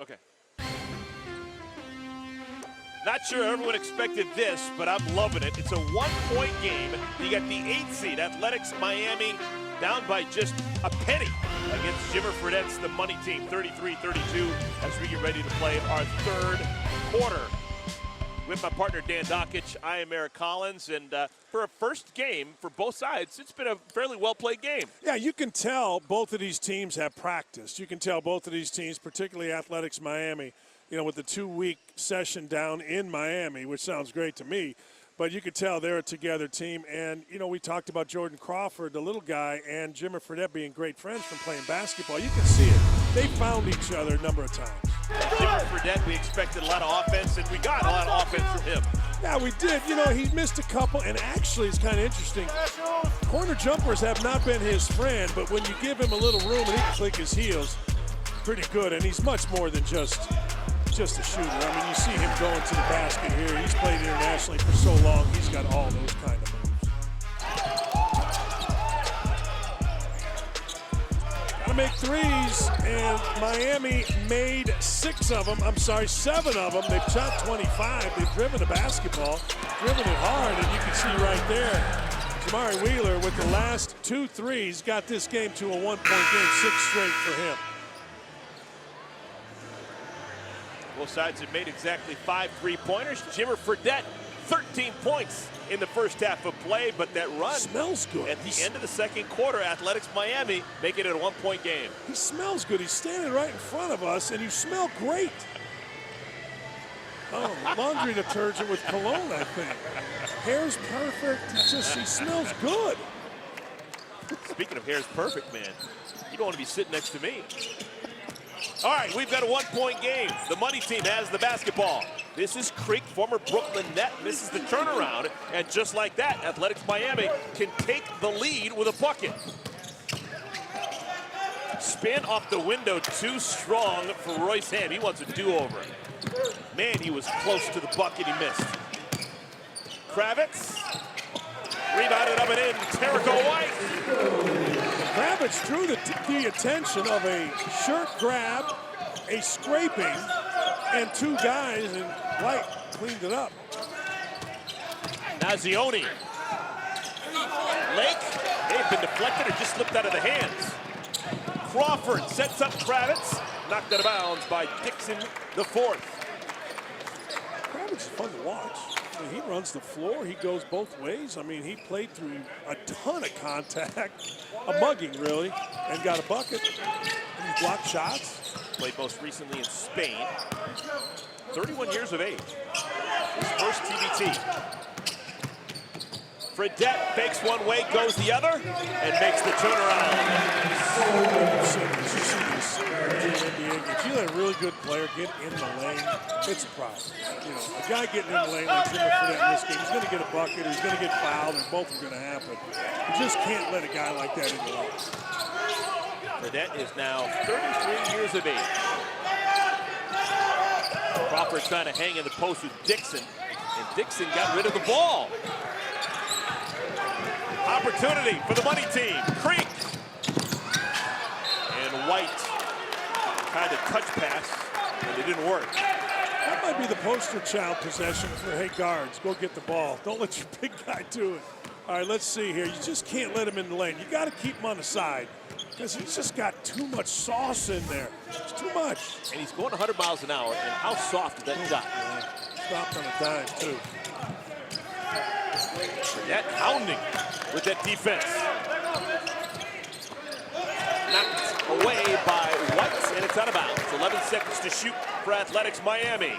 Okay. Not sure everyone expected this, but I'm loving it. It's a 1-point game. You got the 8th seed, Athletics Miami, down by just a penny against Jimmer Fredette's the money team, 33-32, as we get ready to play our third quarter. With my partner, Dan Dockich, I am Eric Collins, and for a first game for both sides, it's been a fairly well-played game. Yeah, you can tell both of these teams have practiced. You can tell both of these teams, particularly Athletics Miami, you know, with the 2-week session down in Miami, which sounds great to me, but you could tell they're a together team. And, you know, we talked about Jordan Crawford, the little guy, and Jimmer Fredette being great friends from playing basketball. You can see it. They found each other a number of times. Jimmer Fredette, we expected a lot of offense, and we got a lot of offense from him. Yeah, we did. You know, he missed a couple, and actually it's kind of interesting. Corner jumpers have not been his friend, but when you give him a little room and he can click his heels, pretty good. And he's much more than just a shooter. I mean, you see him going to the basket here. He's played internationally for so long. He's got all those kind of moves. Gotta make threes, and Miami made 7 of them. They've shot 25. They've driven the basketball, driven it hard, and you can see right there, Jamari Wheeler with the last 2 threes got this game to a 1-point game, 6 straight for him. Both sides have made exactly 5 3-pointers. Jimmer Fredette, 13 points in the first half of play, but that run smells good. At the end of the second quarter, Athletics Miami make it a 1-point game. He smells good. He's standing right in front of us, and you smell great. Oh, laundry detergent with cologne, I think. Hair's perfect. He smells good. Speaking of hair's perfect, man, you don't want to be sitting next to me. All right, we've got a 1-point game. The money team has the basketball. This is Creek, former Brooklyn Net, misses the turnaround. And just like that, Athletics Miami can take the lead with a bucket. Spin off the window, too strong for Royce Ham. He wants a do-over. Man, he was close to the bucket, he missed. Kravitz, rebounded up and in, Terrico White. Kravitz drew the attention of a shirt grab, a scraping, and 2 guys, and White cleaned it up. Nazioni. Lake, they've been deflected or just slipped out of the hands. Crawford sets up Kravitz, knocked out of bounds by Dixon, the 4th. Kravitz is fun to watch. I mean, he runs the floor. He goes both ways. I mean, he played through a ton of contact, a mugging really, and got a bucket. And he blocked shots. Played most recently in Spain. 31 years of age. His first TBT. Fredette fakes one way, goes the other, and makes the turnaround. If you let a really good player get in the lane, it's a problem. You know, a guy getting in the lane like Jimmer Fredette in this game, he's going to get a bucket, or he's going to get fouled, and both are going to happen. You just can't let a guy like that in the lane. Fredette is now 33 years of age. Crawford trying to hang in the post with Dixon, and Dixon got rid of the ball. Opportunity for the money team. Creek. And White tried to touch pass, and it didn't work. That might be the poster child possession for, hey, guards, go get the ball. Don't let your big guy do it. All right, let's see here. You just can't let him in the lane. You got to keep him on the side because he's just got too much sauce in there. It's too much. And he's going 100 miles an hour, and how soft is that shot? Stopped on a dime, too. That hounding with that defense. Knocked away by White, and it's out of bounds. 11 seconds to shoot for Athletics Miami.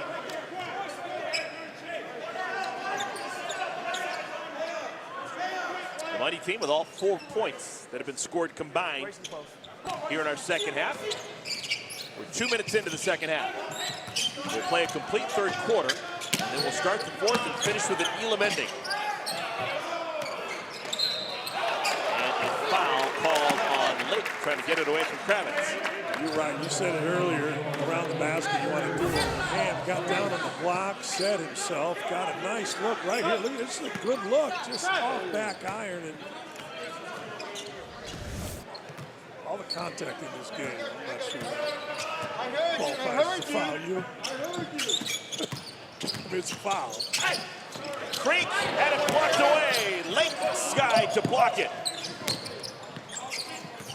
The money team with all 4 points that have been scored combined here in our second half. We're 2 minutes into the second half. We'll play a complete third quarter, and then we'll start the fourth and finish with an Elam ending. And a foul called on Lake, trying to get it away from Kravitz. You're right. You said it earlier. Around the basket, you want to do it with your hand. Got down on the block, set himself, got a nice look right here. Look, this is a good look. Just off back iron. And All the contact in this game, I'm not sure. I heard you. Foul you. I mean, it's a foul. Creek had it blocked away. Lake Sky to block it.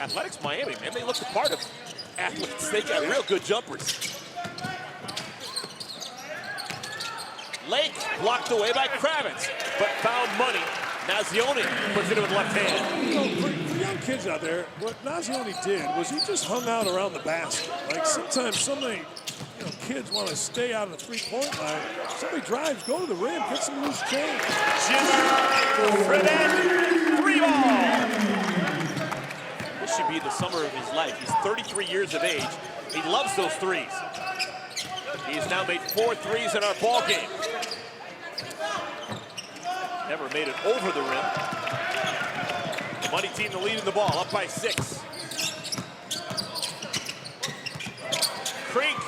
Athletics Miami, man, they look the part of athletes. They got real good jumpers. Lake blocked away by Kravitz, but found money. Nazione puts it in with left hand. You know, for young kids out there, what Nazione did was he just hung out around the basket. Like sometimes so many kids want to stay out of the three-point line. Somebody drives, go to the rim, get some loose change. Jimmer Fredette, 3-ball. This should be the summer of his life. He's 33 years of age. He loves those threes. He's now made 4 threes in our ball game. Never made it over the rim. The Money team the lead in the ball, up by 6. Creek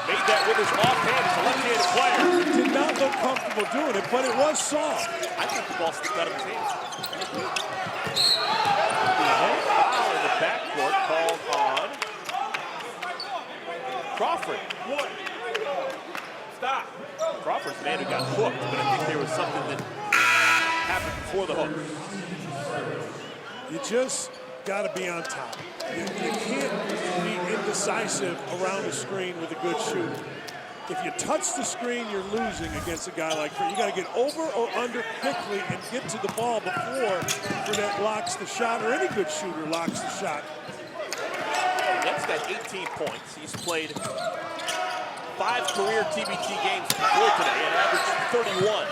made that with his offhand. He's a left-handed player. Did not look comfortable doing it, but it was soft. I think the ball slipped out of his hands. Foul in the backcourt called on Crawford. Stop. Crawford's the man who got hooked, but I think there was something that happened before the hook. You just got to be on top. You can't be indecisive around the screen with a good shooter. If you touch the screen, you're losing against a guy like Fredette. You got to get over or under quickly and get to the ball before Fredette locks the shot, or any good shooter locks the shot. Fredette's got 18 points. He's played 5 career TBT games before today and averaged 31.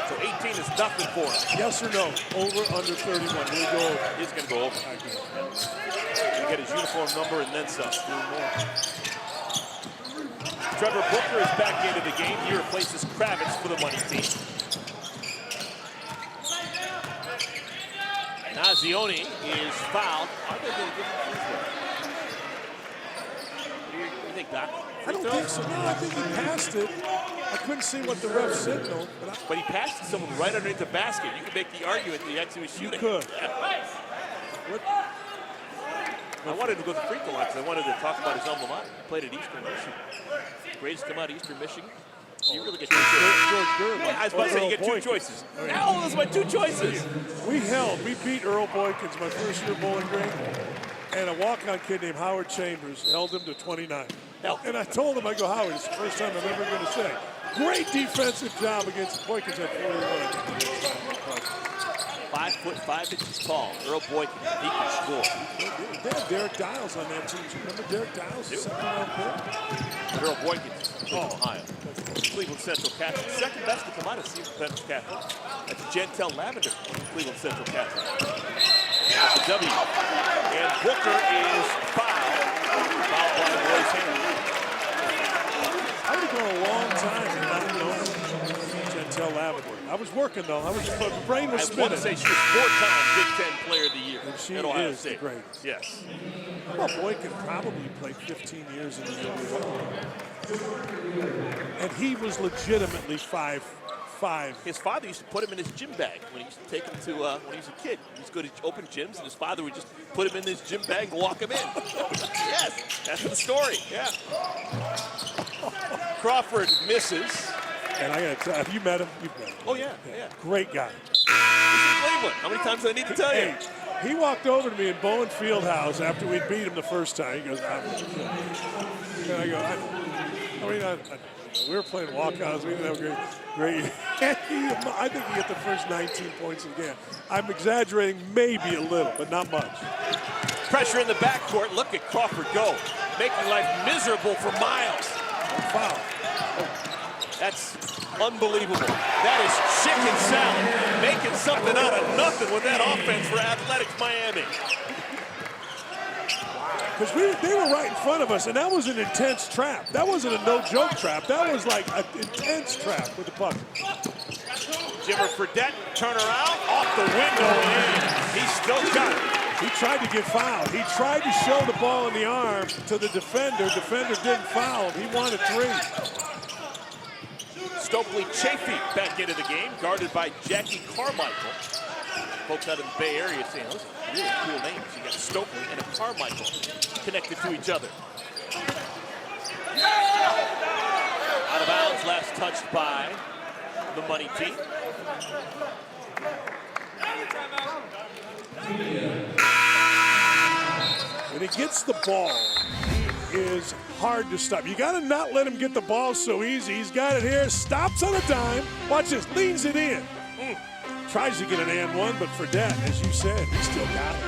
So 18 is nothing for him. Yes or no? Over, under 31. He'll go over. He's going to go over. He'll get his uniform number and then some. Trevor Booker is back into the game. He replaces Kravitz for the Money team. Nazione is fouled. Are they going to give him free throw? What do you think, Doc? I don't think so. No, I think he passed it. I couldn't see what the ref signaled. But he passed to someone right underneath the basket. You could make the argument that he actually was shooting. You could. Yeah. I wanted to go to the free throw line because I wanted to talk about his alma mater. He played at Eastern Michigan. Greatest come out of Eastern Michigan. You really get 2 choices. I was about to say you get 2 choices. Now those are my 2 choices. We beat Earl Boykins my first year Bowling Green, and a walk-on kid named Howard Chambers held him to 29. And I told him, I go, Howard, it's the first time I'm ever going to say. Great defensive job against Boykins at 41. 5'5" tall. Earl Boykins, he can score. They had Derek Dials on that team. Do you remember Derek Dials? Second-round pick. Earl Boykins, Ohio. Cleveland Central Catholic. Second best to come out of Cleveland Central Catholic. That's Gentel Lavender, Cleveland Central Catholic. That's a W. And Booker is fouled. Fouled by Royce Henry. I would have gone a long time and not known Gentel Lavender. I was working though. My brain was spinning. I want to say she was 4-time Big Ten Player of the Year. And she at Ohio is State. the greatest. Yes. Well, Boykin probably played 15 years in the NBA. And he was legitimately 5'5". His father used to put him in his gym bag when he used to take him to when he was a kid. He used to go to open gyms, and his father would just put him in his gym bag and walk him in. Yes, that's the story. Yeah. Crawford misses. And I got to tell you, have you met him? You've met him. Oh, yeah, yeah. Great guy. He's in Cleveland. How many times do I need to tell you? He walked over to me in Bowen Fieldhouse after we'd beat him the first time. He goes, and I go, we were playing walkouts. We didn't have a great I think he hit the first 19 points of the game. I'm exaggerating maybe a little, but not much. Pressure in the backcourt. Look at Crawford go. Making life miserable for Miles. Foul. That's unbelievable. That is chicken salad. Making something out of nothing with that offense for Athletics Miami. Because they were right in front of us, and that was an intense trap. That wasn't a no-joke trap. That was like an intense trap with the puck. Jimmer Fredette, turn around, off the window, and he still got it. He tried to get fouled. He tried to show the ball in the arm to the defender. Defender didn't foul him. He wanted 3. Stokely Chafee back into the game, guarded by Jackie Carmichael. Folks out of the Bay Area saying, really cool names. You got Stokely and a Carmichael connected to each other. Out of bounds, last touched by the money team. When he gets the ball, he is hard to stop. You got to not let him get the ball so easy. He's got it here, stops on a dime. Watch this, leans it in. Tries to get an and one, but Fredette, as you said, he still got it.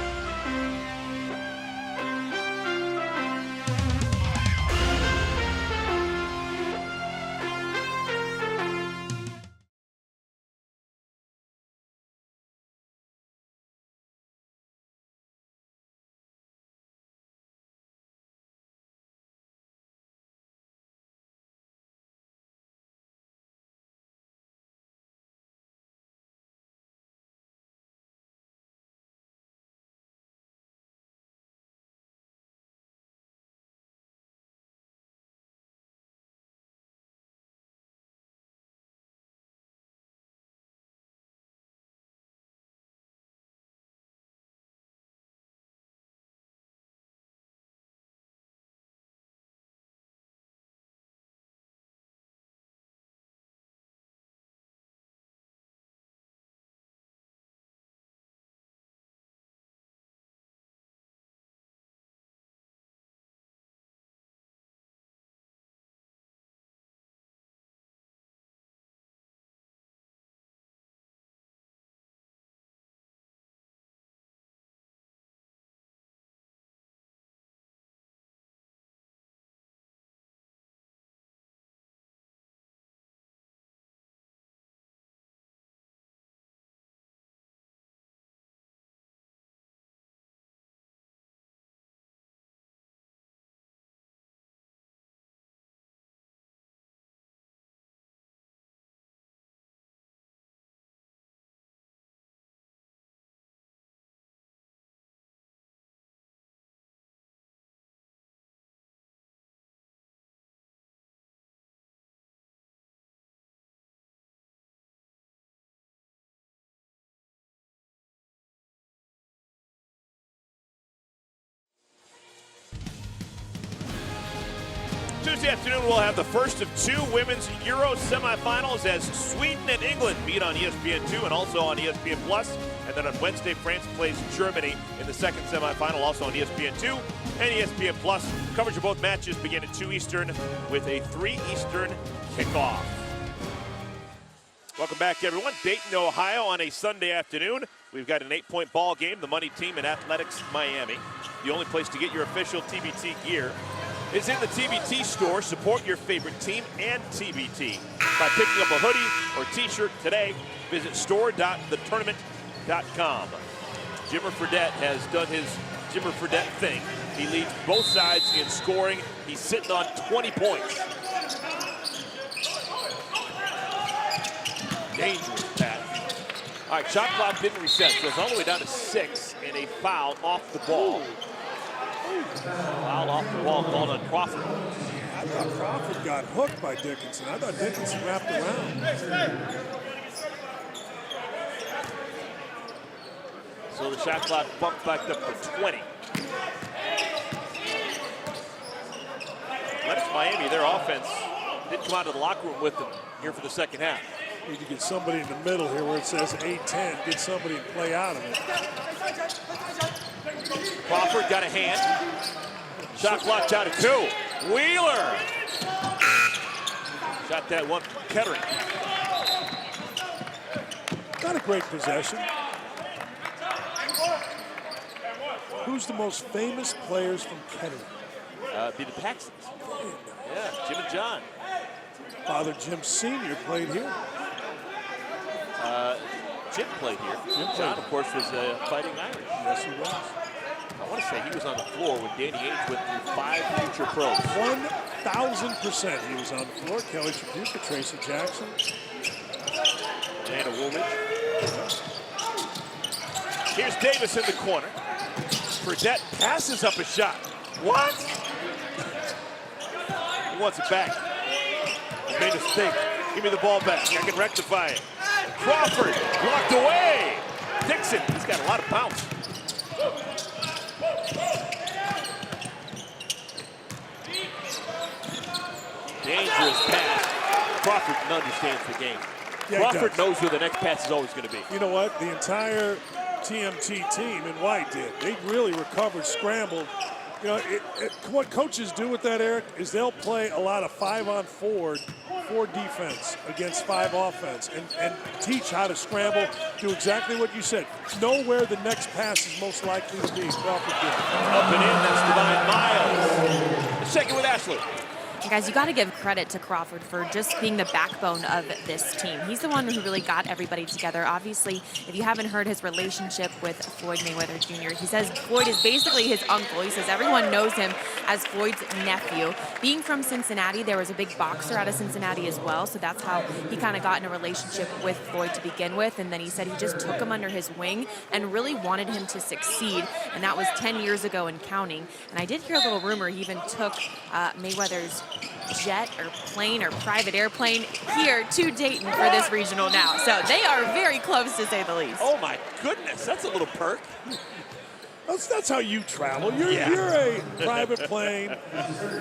Tuesday afternoon, we'll have the first of two women's Euro semifinals as Sweden and England meet on ESPN2 and also on ESPN+. And then on Wednesday, France plays Germany in the second semifinal, also on ESPN2 and ESPN+. Coverage of both matches begin at 2 Eastern with a 3 Eastern kickoff. Welcome back, everyone. Dayton, Ohio on a Sunday afternoon. We've got an 8-point ball game, the money team in Athletics Miami. The only place to get your official TBT gear is in the TBT store. Support your favorite team and TBT by picking up a hoodie or t-shirt today. Visit store.thetournament.com. Jimmer Fredette has done his Jimmer Fredette thing. He leads both sides in scoring. He's sitting on 20 points. Dangerous pass. All right, shot clock didn't reset, so it's all the way down to 6 and a foul off the ball. Foul off the ball called on Crawford. I thought Crawford got hooked by Dickinson. I thought Dickinson wrapped around. So the shot clock bumped back up to 20. Athletics Miami, their offense didn't come out of the locker room with them here for the second half. Need to get somebody in the middle here where it says 8-10. Get somebody and play out of it. Crawford got a hand. Shot clock down to 2. Wheeler. Shot that one from Kettering. Not a great possession. Who's the most famous players from Kettering? Be the Paxtons. Yeah, Jim and John. Father Jim Sr. played here. Jim played here. John, of course, was Fighting Irish. Yes, he was. I want to say he was on the floor when Danny Ainge went through 5 future pros. 1,000% he was on the floor. Kelly Tribuca, Tracy Jackson. Anna Woolridge. Here's Davis in the corner. Fredette passes up a shot. What? He wants it back. He made a mistake. Give me the ball back. I can rectify it. Crawford blocked away. Dixon, he's got a lot of bounce. Dangerous pass. Crawford understands the game. Yeah, Crawford knows where the next pass is always going to be. You know what? The entire TMT team in white did. They really recovered, scrambled. You know, what coaches do with that, Eric, is they'll play a lot of 5-on-4 defense against 5 offense and teach how to scramble, do exactly what you said. Know where the next pass is most likely to be. Crawford did. Up and in, that's Divine Miles. The second with Ashley. Guys, you got to give credit to Crawford for just being the backbone of this team. He's the one who really got everybody together. Obviously, if you haven't heard his relationship with Floyd Mayweather Jr., he says Floyd is basically his uncle. He says everyone knows him as Floyd's nephew. Being from Cincinnati, there was a big boxer out of Cincinnati as well, so that's how he kind of got in a relationship with Floyd to begin with, and then he said he just took him under his wing and really wanted him to succeed, and that was 10 years ago and counting. And I did hear a little rumor he even took Mayweather's jet or plane or private airplane here to Dayton for this regional now. So they are very close, to say the least. Oh my goodness, that's a little perk. That's how you travel. You're a private plane.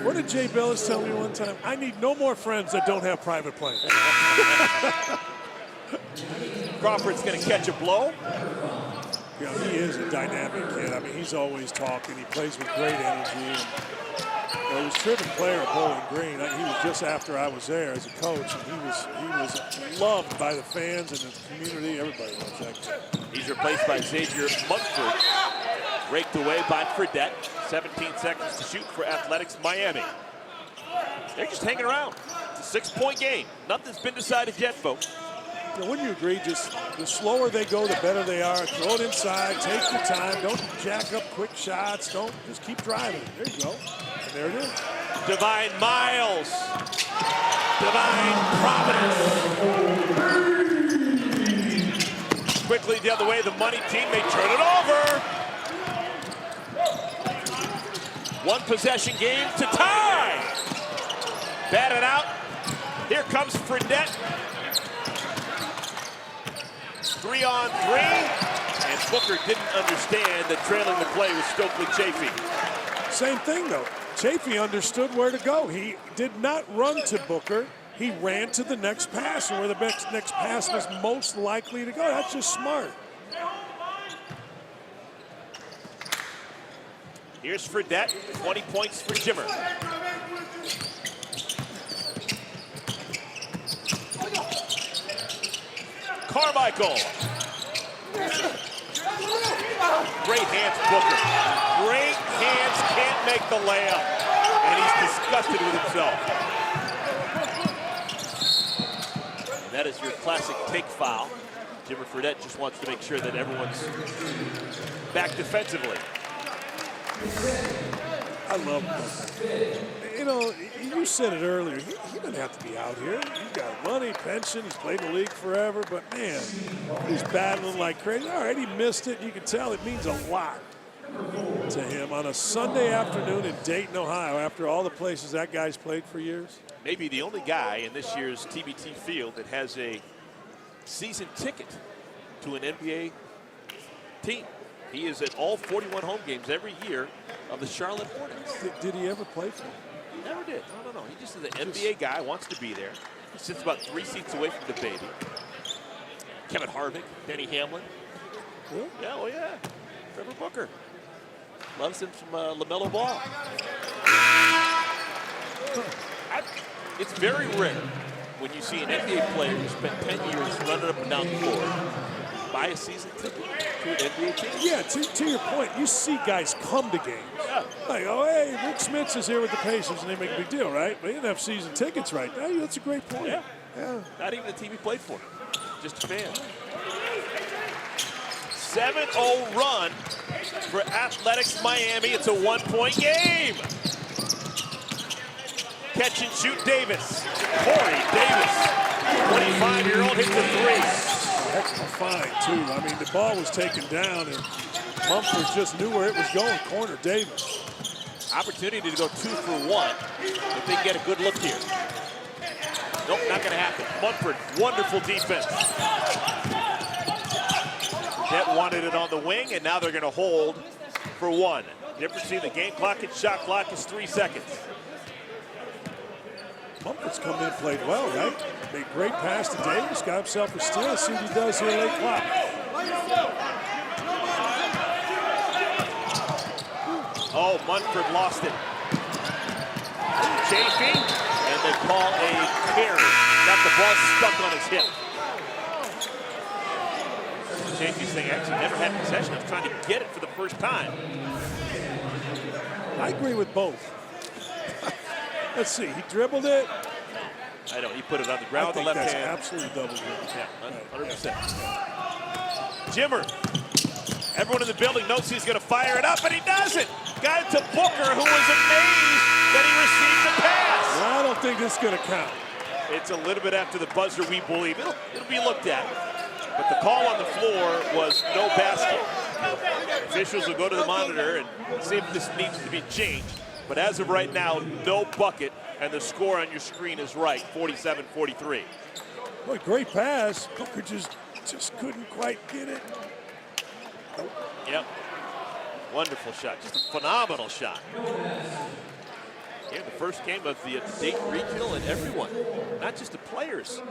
What did Jay Billis tell me one time? I need no more friends that don't have private planes. Crawford's going to catch a blow. You know, he is a dynamic kid. I mean, he's always talking. He plays with great energy. And, you know, he was a terrific player at Bowling Green. He was just after I was there as a coach, and he was loved by the fans and the community. Everybody loves that kid. He's replaced by Xavier Mumford. Raked away by Fredette. 17 seconds to shoot for Athletics Miami. They're just hanging around. It's a 6-point game. Nothing's been decided yet, folks. You know, wouldn't you agree, just the slower they go, the better they are. Throw it inside, take your time, don't jack up quick shots, just keep driving. There you go. And there it is. Divine Miles. Divine Providence. Quickly the other way, the money team may turn it over. One possession game to tie. Batted out. Here comes Fredette. 3-on-3. And Booker didn't understand that trailing the play was Stokely Chafee. Same thing, though. Chafee understood where to go. He did not run to Booker. He ran to the next pass, and where the next pass was most likely to go. That's just smart. Here's Fredette, 20 points for Jimmer. Carmichael. Great hands, Booker. Great hands, can't make the layup. And he's disgusted with himself. And that is your classic take foul. Jimmer Fredette just wants to make sure that everyone's back defensively. I love Booker. You know, you said it earlier. He doesn't have to be out here. He's got money, pension. He's played in the league forever. But, man, he's battling like crazy. All right, he missed it. You can tell it means a lot to him on a Sunday afternoon in Dayton, Ohio, after all the places that guy's played for years. Maybe the only guy in this year's TBT field that has a season ticket to an NBA team. He is at all 41 home games every year of the Charlotte Hornets. Did he ever play for him? Never did. No. He just is an NBA guy, wants to be there. He sits about 3 seats away from the baby. Kevin Harvick, Denny Hamlin. Really? Yeah, oh yeah. Trevor Booker. Loves him from LaMelo Ball. It's very rare when you see an NBA player who spent 10 years running up and down the floor buy a season ticket to an NBA team. Yeah, to your point, you see guys come to games. Yeah. Like, oh, hey, Rick Smits is here with the Pacers, and they make a big deal, right? But he didn't have season tickets right now. That's a great point. Yeah. Yeah. Not even the team he played for. Just a fan. 7-0 run for Athletics Miami. It's a 1-point game. Catch and shoot Davis. Corey Davis, 25-year-old, hits the three. Heck of a find, too. I mean, the ball was taken down, and Mumford just knew where it was going. Corner Davis. Opportunity to go 2 for 1 if they get a good look here. Nope, not going to happen. Mumford, wonderful defense. Fredette wanted it on the wing, and now they're going to hold for 1. Difference between the game clock and shot clock is 3 seconds. Mumford's come in and played well, right? Made great pass to Davis, got himself a steal. Let's see what he does here late clock. Oh, Munford lost it. Chafee, and they call a carry. Got the ball stuck on his hip. Chafee's saying actually never had possession. I was trying to get it for the first time. I agree with both. Let's see, he dribbled it. I know, he put it on the ground with the left that's hand. absolutely double dribble. Yeah, 100%. Jimmer. Everyone in the building knows he's going to fire it up, and he doesn't. Got it to Booker, who was amazed that he received the pass. Well, I don't think this is going to count. It's a little bit after the buzzer, we believe. It'll be looked at. But the call on the floor was no basket. Officials will go to the monitor and see if this needs to be changed. But as of right now, no bucket, and the score on your screen is right, 47-43. Boy, great pass. Booker just couldn't quite get it. Yep. Wonderful shot. Just a phenomenal shot. Yeah, the first game of the Dayton Regional, and everyone, not just the players,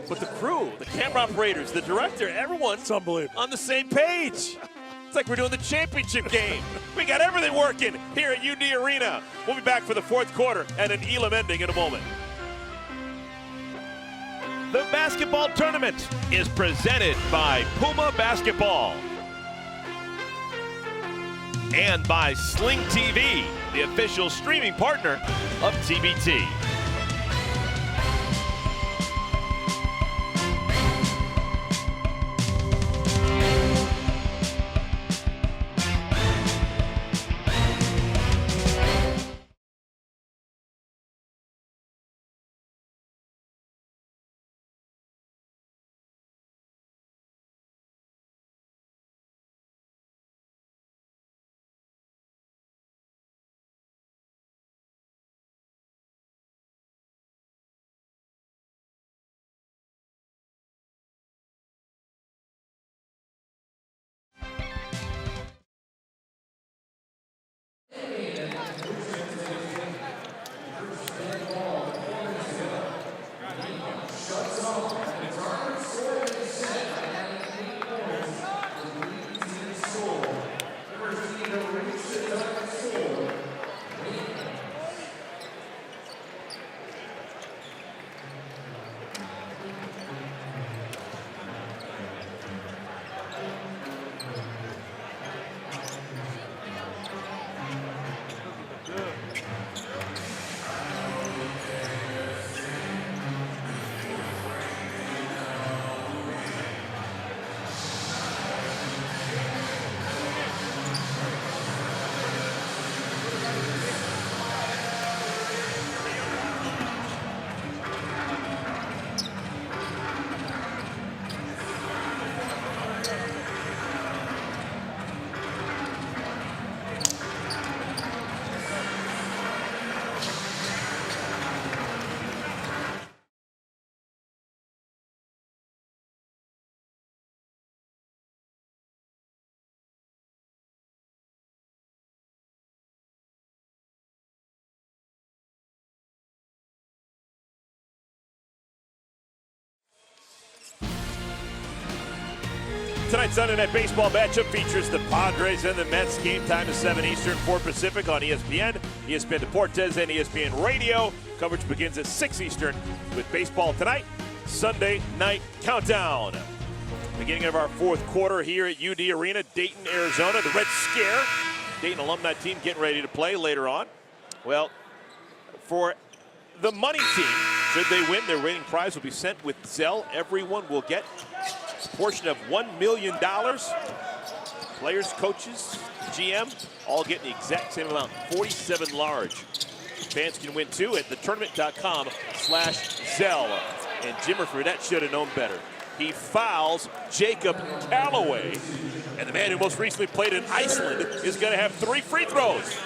but the crew, the camera operators, the director, everyone It's unbelievable. on the same page. It's like we're doing the championship game. We got everything working here at UD Arena. We'll be back for the fourth quarter and an Elam ending in a moment. The basketball tournament is presented by Puma Basketball and by Sling TV, the official streaming partner of TBT. Tonight's Sunday Night Baseball matchup features the Padres and the Mets. Game time is 7 Eastern, 4 Pacific on ESPN, ESPN Deportes, and ESPN Radio. Coverage begins at 6 Eastern with baseball tonight, Sunday Night Countdown. Beginning of our fourth quarter here at UD Arena, Dayton, Arizona. The Red Scare, Dayton alumni team getting ready to play later on. Well, for the money team, should they win, their winning prize will be sent with Zelle. Everyone will get a portion of $1 million. Players, coaches, GM, all getting the exact same amount, 47 large. Fans can win too at thetournament.com/Zelle. And Jimmer Fredette should have known better. He fouls Jacob Calloway. And the man who most recently played in Iceland is going to have 3 free throws.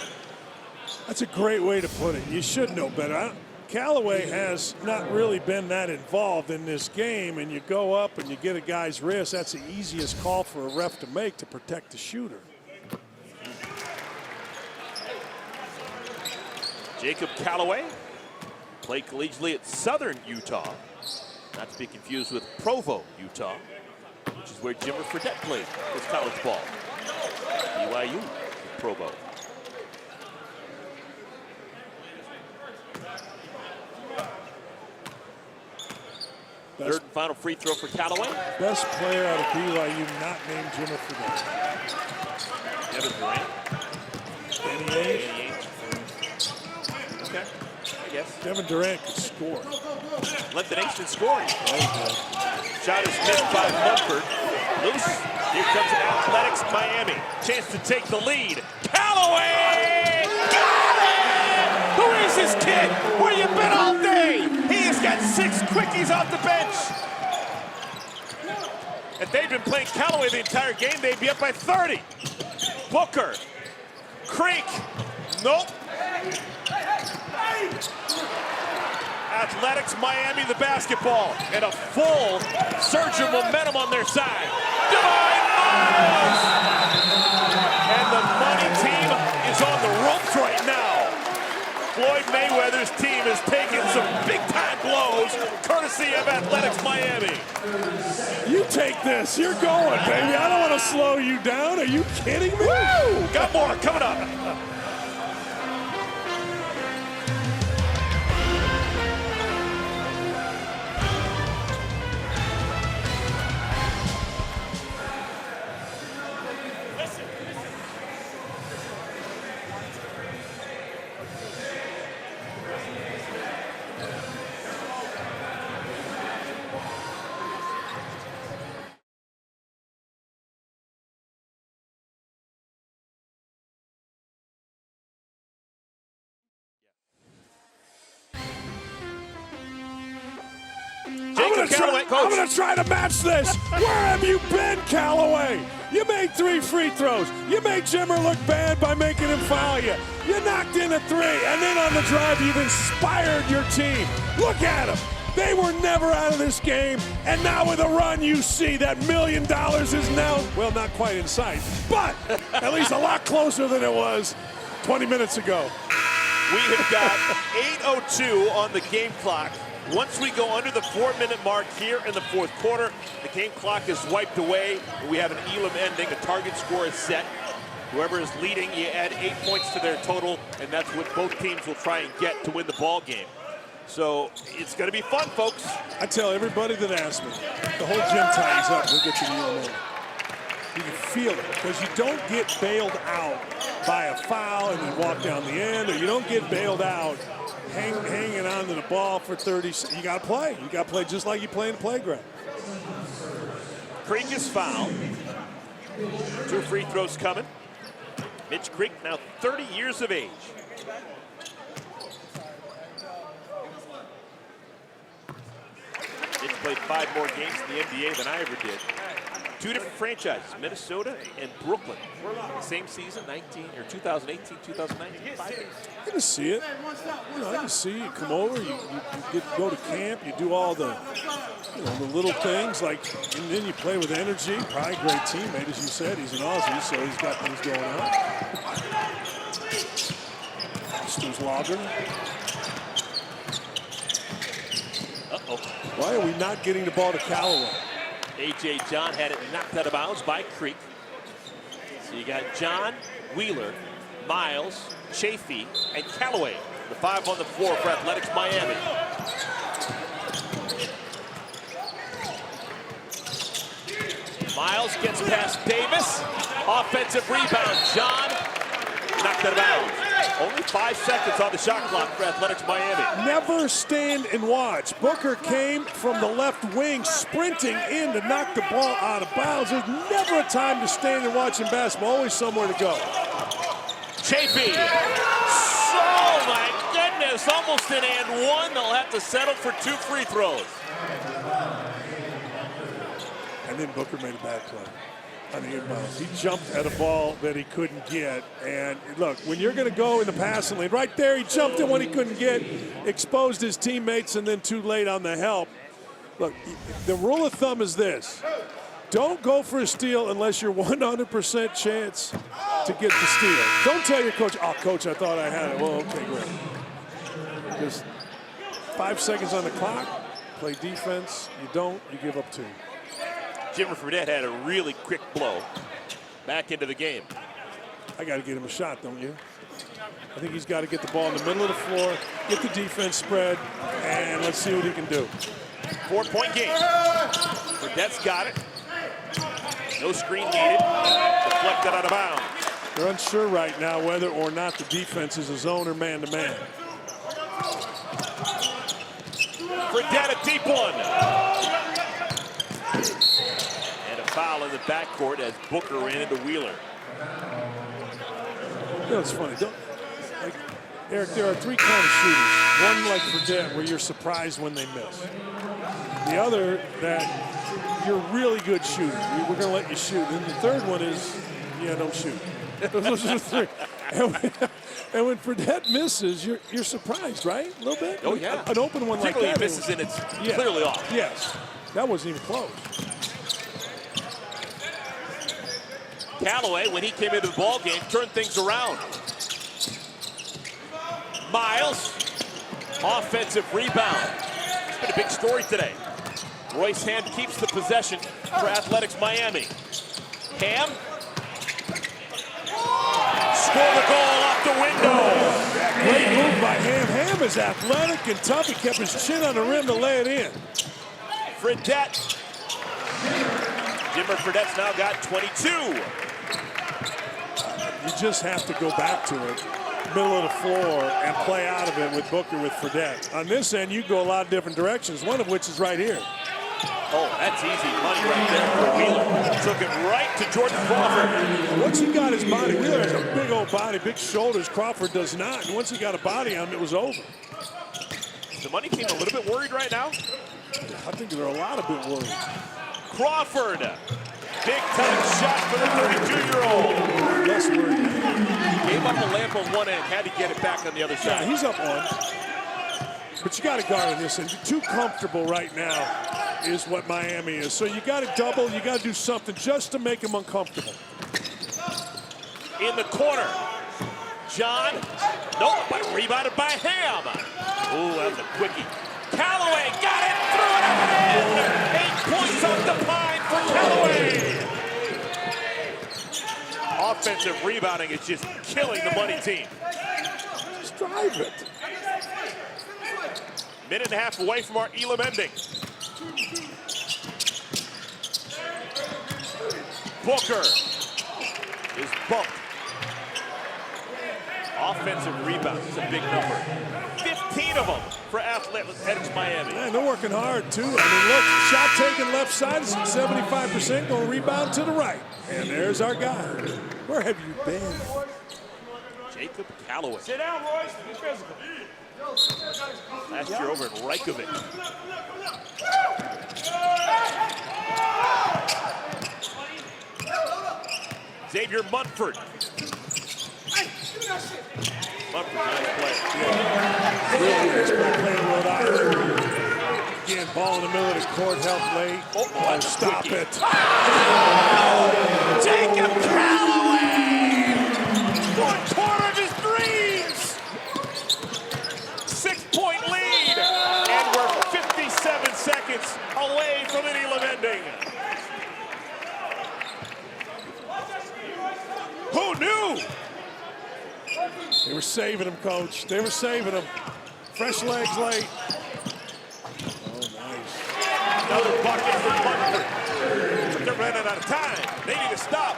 That's a great way to put it. You should know better. Callaway has not really been that involved in this game, and you go up and you get a guy's wrist. That's the easiest call for a ref to make to protect the shooter. Jacob Callaway Played collegiately at Southern Utah, not to be confused with Provo, Utah, which is where Jimmer Fredette played his college ball. BYU, Provo. Third and final free throw for Callaway. Best player out of BYU not named Jimmer Fredette. Devin Durant. Danny Ainge. Okay, I guess. Devin Durant could score. Led the nation scoring. Shot is missed by Mumford. Loose. Here comes Athletics Miami. Chance to take the lead. Callaway! Got it! Who is this kid? Where you been all day? He has got 6 quickies off the bench. If they'd been playing Callaway the entire game, they'd be up by 30. Booker. Creek. Nope. Athletics Miami the basketball and a full surge of momentum on their side. Divine Miles! And the money team is on the ropes right now. Floyd Mayweather's team is taking some big-time blows courtesy of Athletics Miami. You take this. You're going, baby. I don't want to slow you down. Are you kidding me? Woo! Got more coming up. I'm gonna try to match this. Where have you been, Callaway? You made 3 free throws. You made Jimmer look bad by making him foul you. You knocked in a 3, and then on the drive, you've inspired your team. Look at them. They were never out of this game, and now with a run, you see that $1 million is now, well, not quite in sight, but at least a lot closer than it was 20 minutes ago. We have got 8:02 on the game clock. Once we go under the 4-minute mark here in the fourth quarter, the game clock is wiped away. We have an Elam ending. A target score is set. Whoever is leading, you add 8 points to their total, and that's what both teams will try and get to win the ball game. So it's going to be fun, folks. I tell everybody that asks me, the whole gym tightens up. We'll get to Elam in. You can feel it because you don't get bailed out by a foul and then walk down the end, or you don't get bailed out hanging on to the ball for 30 seconds. You got to play. You got to play just like you play in the playground. Creek is fouled. 2 free throws coming. Mitch Creek, now 30 years of age. Mitch played 5 more games in the NBA than I ever did. 2 different franchises, Minnesota and Brooklyn. Same season, 2018, 2019. 5 games. I can see it. You know, I can see you come over, you go to camp, you do all the, the little things, like, and then you play with energy. Probably a great teammate, as you said. He's an Aussie, so he's got things going on. Stu's Lager. Uh-oh. Why are we not getting the ball to Callaway? A.J. John had it knocked out of bounds by Creek. So you got John, Wheeler, Miles, Chafee, and Callaway. The 5 on the floor for Athletics Miami. Miles gets past Davis. Offensive rebound. John knocked out of bounds. Only 5 seconds on the shot clock for Athletics Miami. Never stand and watch. Booker came from the left wing, sprinting in to knock the ball out of bounds. There's never a time to stand and watch in basketball. Always somewhere to go. Chafee. Oh, my goodness. Almost an and one. They'll have to settle for 2 free throws. And then Booker made a bad play on the inbounds. He jumped at a ball that he couldn't get. And look, when you're going to go in the passing lane, right there, he jumped in when he couldn't get, exposed his teammates, and then too late on the help. Look, the rule of thumb is this. Don't go for a steal unless you're 100% chance to get the steal. Don't tell your coach, oh, coach, I thought I had it. Well, okay, great. Just 5 seconds on the clock. Play defense. You don't, you give up 2. Jimmer Fredette had a really quick blow back into the game. I got to get him a shot, don't you? I think he's got to get the ball in the middle of the floor, get the defense spread, and let's see what he can do. 4-point game. Fredette's got it. No screen needed. Deflected out of bounds. They're unsure right now whether or not the defense is a zone or man-to-man. Fredette, a deep one. And a foul in the backcourt as Booker ran into Wheeler. You know, it's funny. Eric, there are 3 kind of shooters. One like Fredette, where you're surprised when they miss. The other, that you're a really good shooter. We're going to let you shoot. And the third one is, yeah, don't shoot. Those are the 3. And when Fredette misses, you're surprised, right? A little bit? Oh, yeah. An open one like that. Particularly he misses and it's clearly off. Yes. That wasn't even close. Callaway, when he came into the ball game, turned things around. Miles, offensive rebound. It's been a big story today. Royce Ham keeps the possession for Athletics Miami. Ham. Score the goal off the window. Great move by Ham. Ham is athletic and tough. He kept his chin on the rim to lay it in. Fredette. Jimmer Fredette's now got 22. You just have to go back to it, middle of the floor, and play out of it with Booker with Fredette. On this end, you go a lot of different directions, one of which is right here. Oh, that's easy money right there for Wheeler. Took it right to Jordan Crawford. Once he got his body, Wheeler has a big old body, big shoulders. Crawford does not. And once he got a body on him, it was over. The money team a little bit worried right now? I think they're a lot of bit worried. Crawford. Big time shot for the 32-year-old. Less worried. He gave up a layup on one end, had to get it back on the other side. Yeah, he's up one. But you got to guard on this end. Too comfortable right now is what Miami is. So you got to double, you got to do something just to make him uncomfortable. In the corner. John. Nope, but rebounded by Ham. Ooh, that was a quickie. Callaway got it, threw it up and in. 8 points off the pine for Callaway. Offensive rebounding is just killing the money team. Just drive it. Minute and a half away from our Elam ending. Booker is bumped. Offensive rebounds is a big number. 15 of them for Athletics Miami. Man, they're working hard, too. I mean, look, shot taken left side is 75%, going to rebound to the right. And there's our guy. Where have you been? Jacob Callaway. Sit down, Royce. Be physical. Last year over in Reykjavik. Xavier Munford. Munford, nice play. Really nice play in Rhode Island. Again, ball in the middle of the court, help late. Oh, stop it. Jacob Callaway! 1/4 of his dreams! 6-point lead! And we're 57 seconds away from an Elam ending. Who knew? They were saving him, Coach. They were saving him. Fresh legs late. Oh, nice. Another bucket for Munford. But they're running out of time. They need to stop.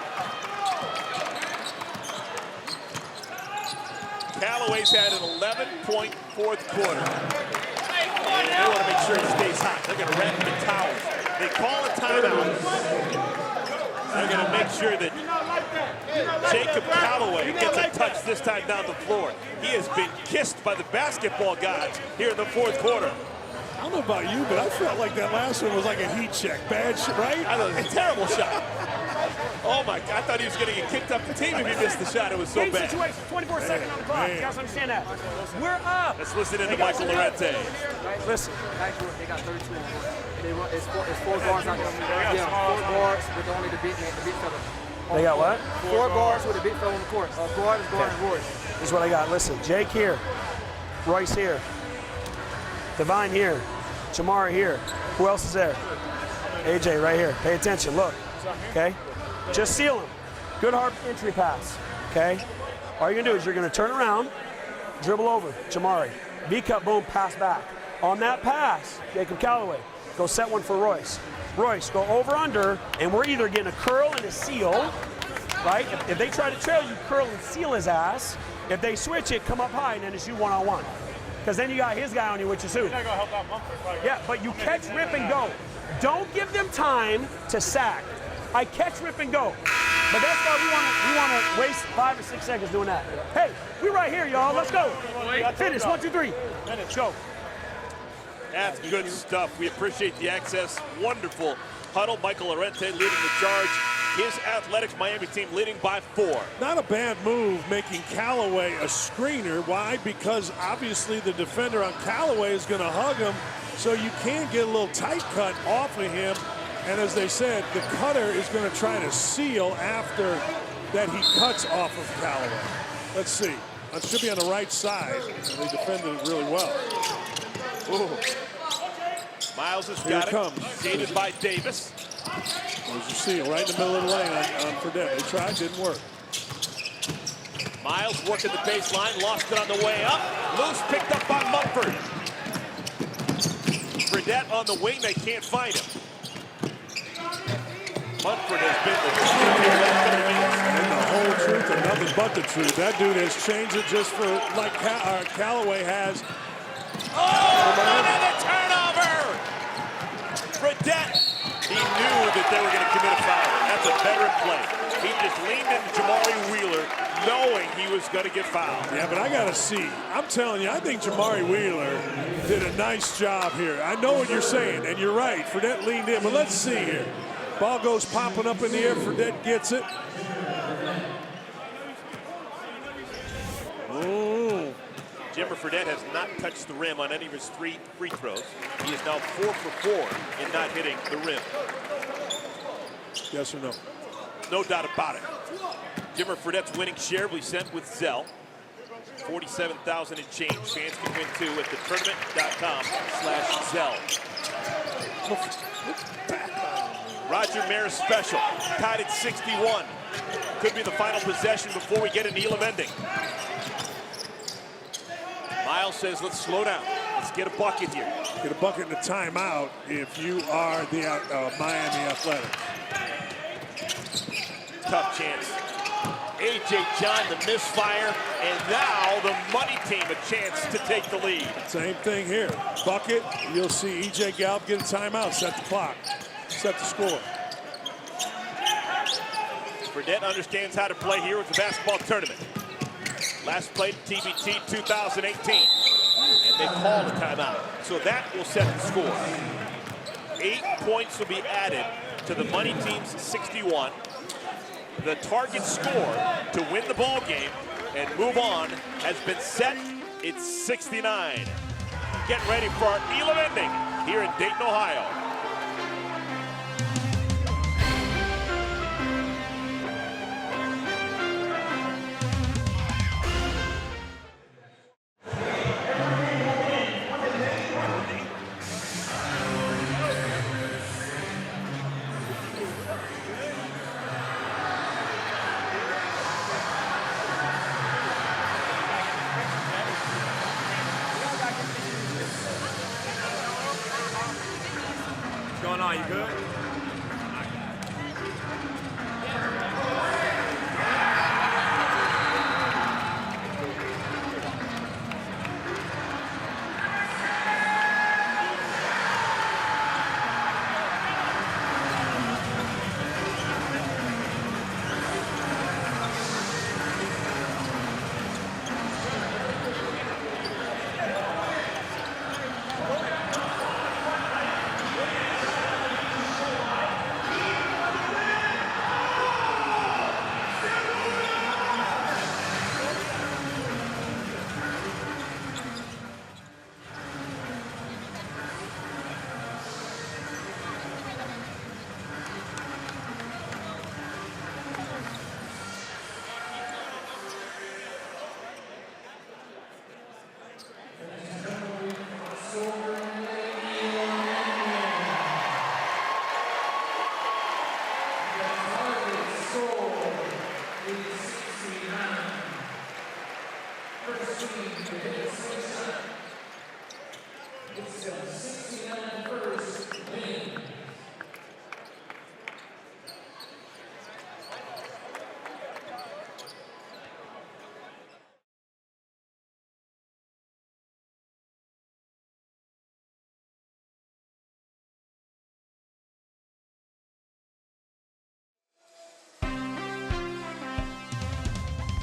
Callaway's had an 11-point fourth quarter. And they want to make sure he stays hot. They're going to wrap him in towels. They call a timeout. They're going to make sure that Jacob Callaway gets a touch this time down the floor. He has been kissed by the basketball gods here in the fourth quarter. I don't know about you, but I felt like that last one was like a heat check. Bad shit, right? I thought it was a terrible shot. Oh my God, I thought he was going to get kicked off the team if he missed the shot. It was so bad. Situation, 24 seconds on the clock. You guys understand that? We're up. Let's listen in to Michael Lorente. Listen. They got 32 on the court. It's four guards out there. Yeah, 4 guards with only the big fella. They got what? 4 guards with a big fella on the court. Guard is guarding Royce. This is what I got. Listen, Jake here. Royce here. Divine here. Jamari here. Who else is there? AJ right here. Pay attention. Look. Okay? Just seal him. Good hard entry pass. Okay? All you're going to do is you're going to turn around, dribble over. Jamari. V-cut, boom, pass back. On that pass, Jacob Calloway. Go set one for Royce. Royce, go over under, and we're either getting a curl and a seal, right? If they try to trail you, curl and seal his ass. If they switch it, come up high, and then it's you one-on-one. Because then you got his guy on you, which is who? Yeah, but you catch, rip, and go. Don't give them time to sack. I catch, rip, and go. But that's why we want to waste 5 or 6 seconds doing that. Hey, we right here, y'all. Let's go. Finish. 1, 2, 3. Let's go. That's good stuff. We appreciate the access. Wonderful huddle. Michael Lorente leading the charge. His Athletics Miami team leading by 4. Not a bad move making Callaway a screener. Why? Because obviously the defender on Callaway is going to hug him, so you can get a little tight cut off of him. And as they said, the cutter is going to try to seal after that he cuts off of Callaway. Let's see. It should be on the right side, and they defended it really well. Ooh. Miles has got it. Comes. Gated by Davis. There's your seal right in the middle of the lane on Fredette. They tried, didn't work. Miles working the baseline, lost it on the way up. Loose picked up by Mumford. Fredette on the wing, they can't find him. Mumford has been the whole truth and nothing but the truth. That dude has changed it just for like Callaway has. Oh, another turnover! Fredette, he knew that they were going to commit a foul. That's a veteran play. He just leaned into Jamari Wheeler, knowing he was going to get fouled. Yeah, but I got to see. I'm telling you, I think Jamari Wheeler did a nice job here. I know what you're saying, and you're right. Fredette leaned in, but let's see here. Ball goes popping up in the air. Fredette gets it. Ooh. Jimmer Fredette has not touched the rim on any of his 3 free throws. He is now 4 for 4 in not hitting the rim. Yes or no? No doubt about it. Jimmer Fredette's winning share we sent with Zell. 47,000 and change. Fans can win too at thetournament.com/Zell. Roger Maris special, tied at 61. Could be the final possession before we get an Elam ending. Miles says, let's slow down. Let's get a bucket here. Get a bucket in the timeout if you are the Miami Athletics. Tough chance. A.J. John, the misfire, and now the money team a chance to take the lead. Same thing here. Bucket, you'll see E.J. Gallup get a timeout, set the clock, set the score. Fredette understands how to play here with the basketball tournament. Last played at TBT 2018, and they called a timeout. So that will set the score. 8 points will be added to the money team's 61. The target score to win the ball game and move on has been set. It's 69. Get ready for our Elam ending here in Dayton, Ohio. What's going on? You good?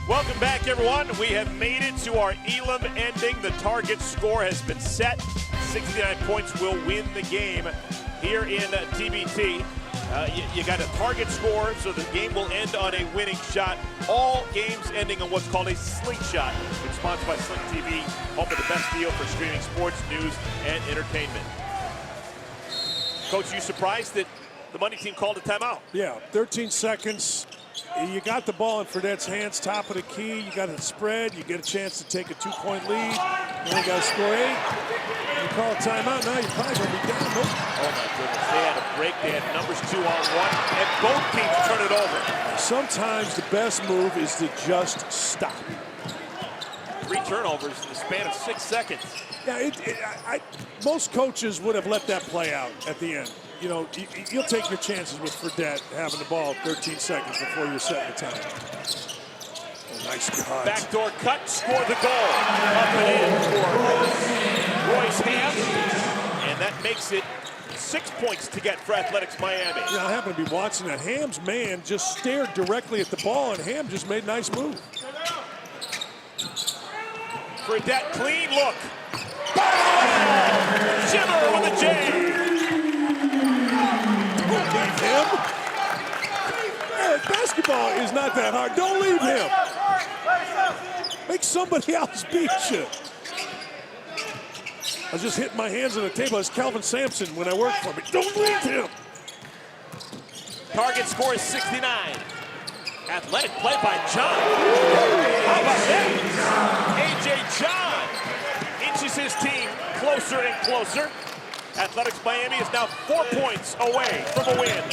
Welcome back, everyone. We have made it to our Elam ending. The target score has been set. 69 points will win the game here in TBT. You got a target score, so the game will end on a winning shot. All games ending on what's called a slingshot. It's sponsored by Sling TV, home of the best deal for streaming sports, news, and entertainment. Coach, you surprised that the money team called a timeout? Yeah, 13 seconds. You got the ball in Fredette's hands, top of the key. You got it spread. You get a chance to take a 2-point lead. Then you got to score 8. You call a timeout. Now you're probably going to be down. Nope. Oh, my goodness. They had a break. They had numbers 2 on 1, and both teams turn it over. Sometimes the best move is to just stop. 3 turnovers in the span of 6 seconds. Yeah, most coaches would have let that play out at the end. You know, you'll take your chances with Fredette having the ball 13 seconds before you're setting the time. Oh, nice cut. Backdoor cut, score the goal. Up and in for Royce Ham. And that makes it 6 points to get for Athletics Miami. Yeah, I happen to be watching that. Ham's man just stared directly at the ball, and Ham just made a nice move. Fredette, clean look. Jimmer with a J. Don't leave him. Hey, basketball is not that hard. Don't leave him. Make somebody else beat you. I was just hitting my hands on the table as Calvin Sampson when I worked for me. Don't leave him. Target score is 69. Athletic play by John. How about that? A.J. John inches his team closer and closer. Athletics Miami is now 4 points away from a win.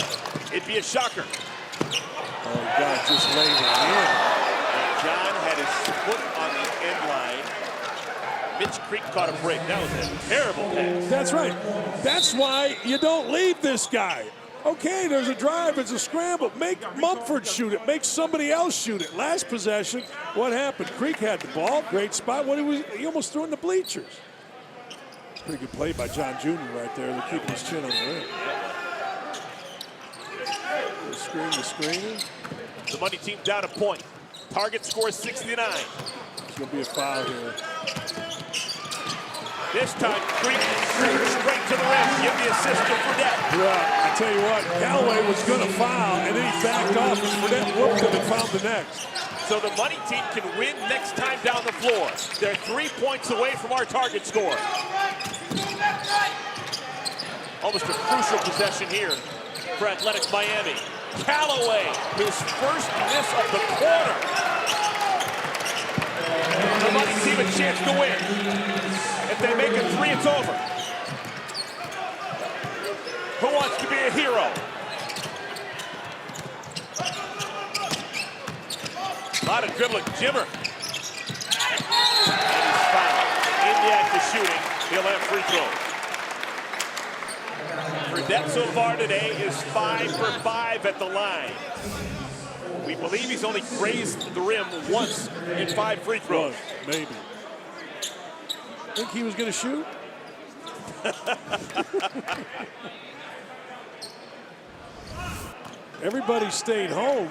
It'd be a shocker. Oh, God, just laid it in. And John had his foot on the end line. Mitch Creek caught a break. That was a terrible pass. That's right. That's why you don't leave this guy. Okay, there's a drive, it's a scramble. Make Mumford shoot it. Make somebody else shoot it. Last possession, what happened? Creek had the ball, great spot. He almost threw in the bleachers. Pretty good play by John Jr. right there. They're keeping his chin on the rim. The screen. The money team down a point. Target score is 69. There's going to be a foul here. This time, Creek straight to the rim. Give the assist to Fredette. Yeah, I tell you what, Callaway was going to foul, and then he backed off, and Fredette whooped him and found the next. So the money team can win next time down the floor. They're 3 points away from our target score. Almost a crucial possession here for Athletics Miami. Callaway, his first miss of the quarter. The money team a chance to win. If they make it 3, it's over. Who wants to be a hero? A lot of dribbling. Jimmer. And he's fouled. In the act of shooting, he'll have free throws. Fredette so far today is 5 for 5 at the line. We believe he's only grazed the rim once in 5 free throws. Maybe. Think he was going to shoot? Everybody stayed home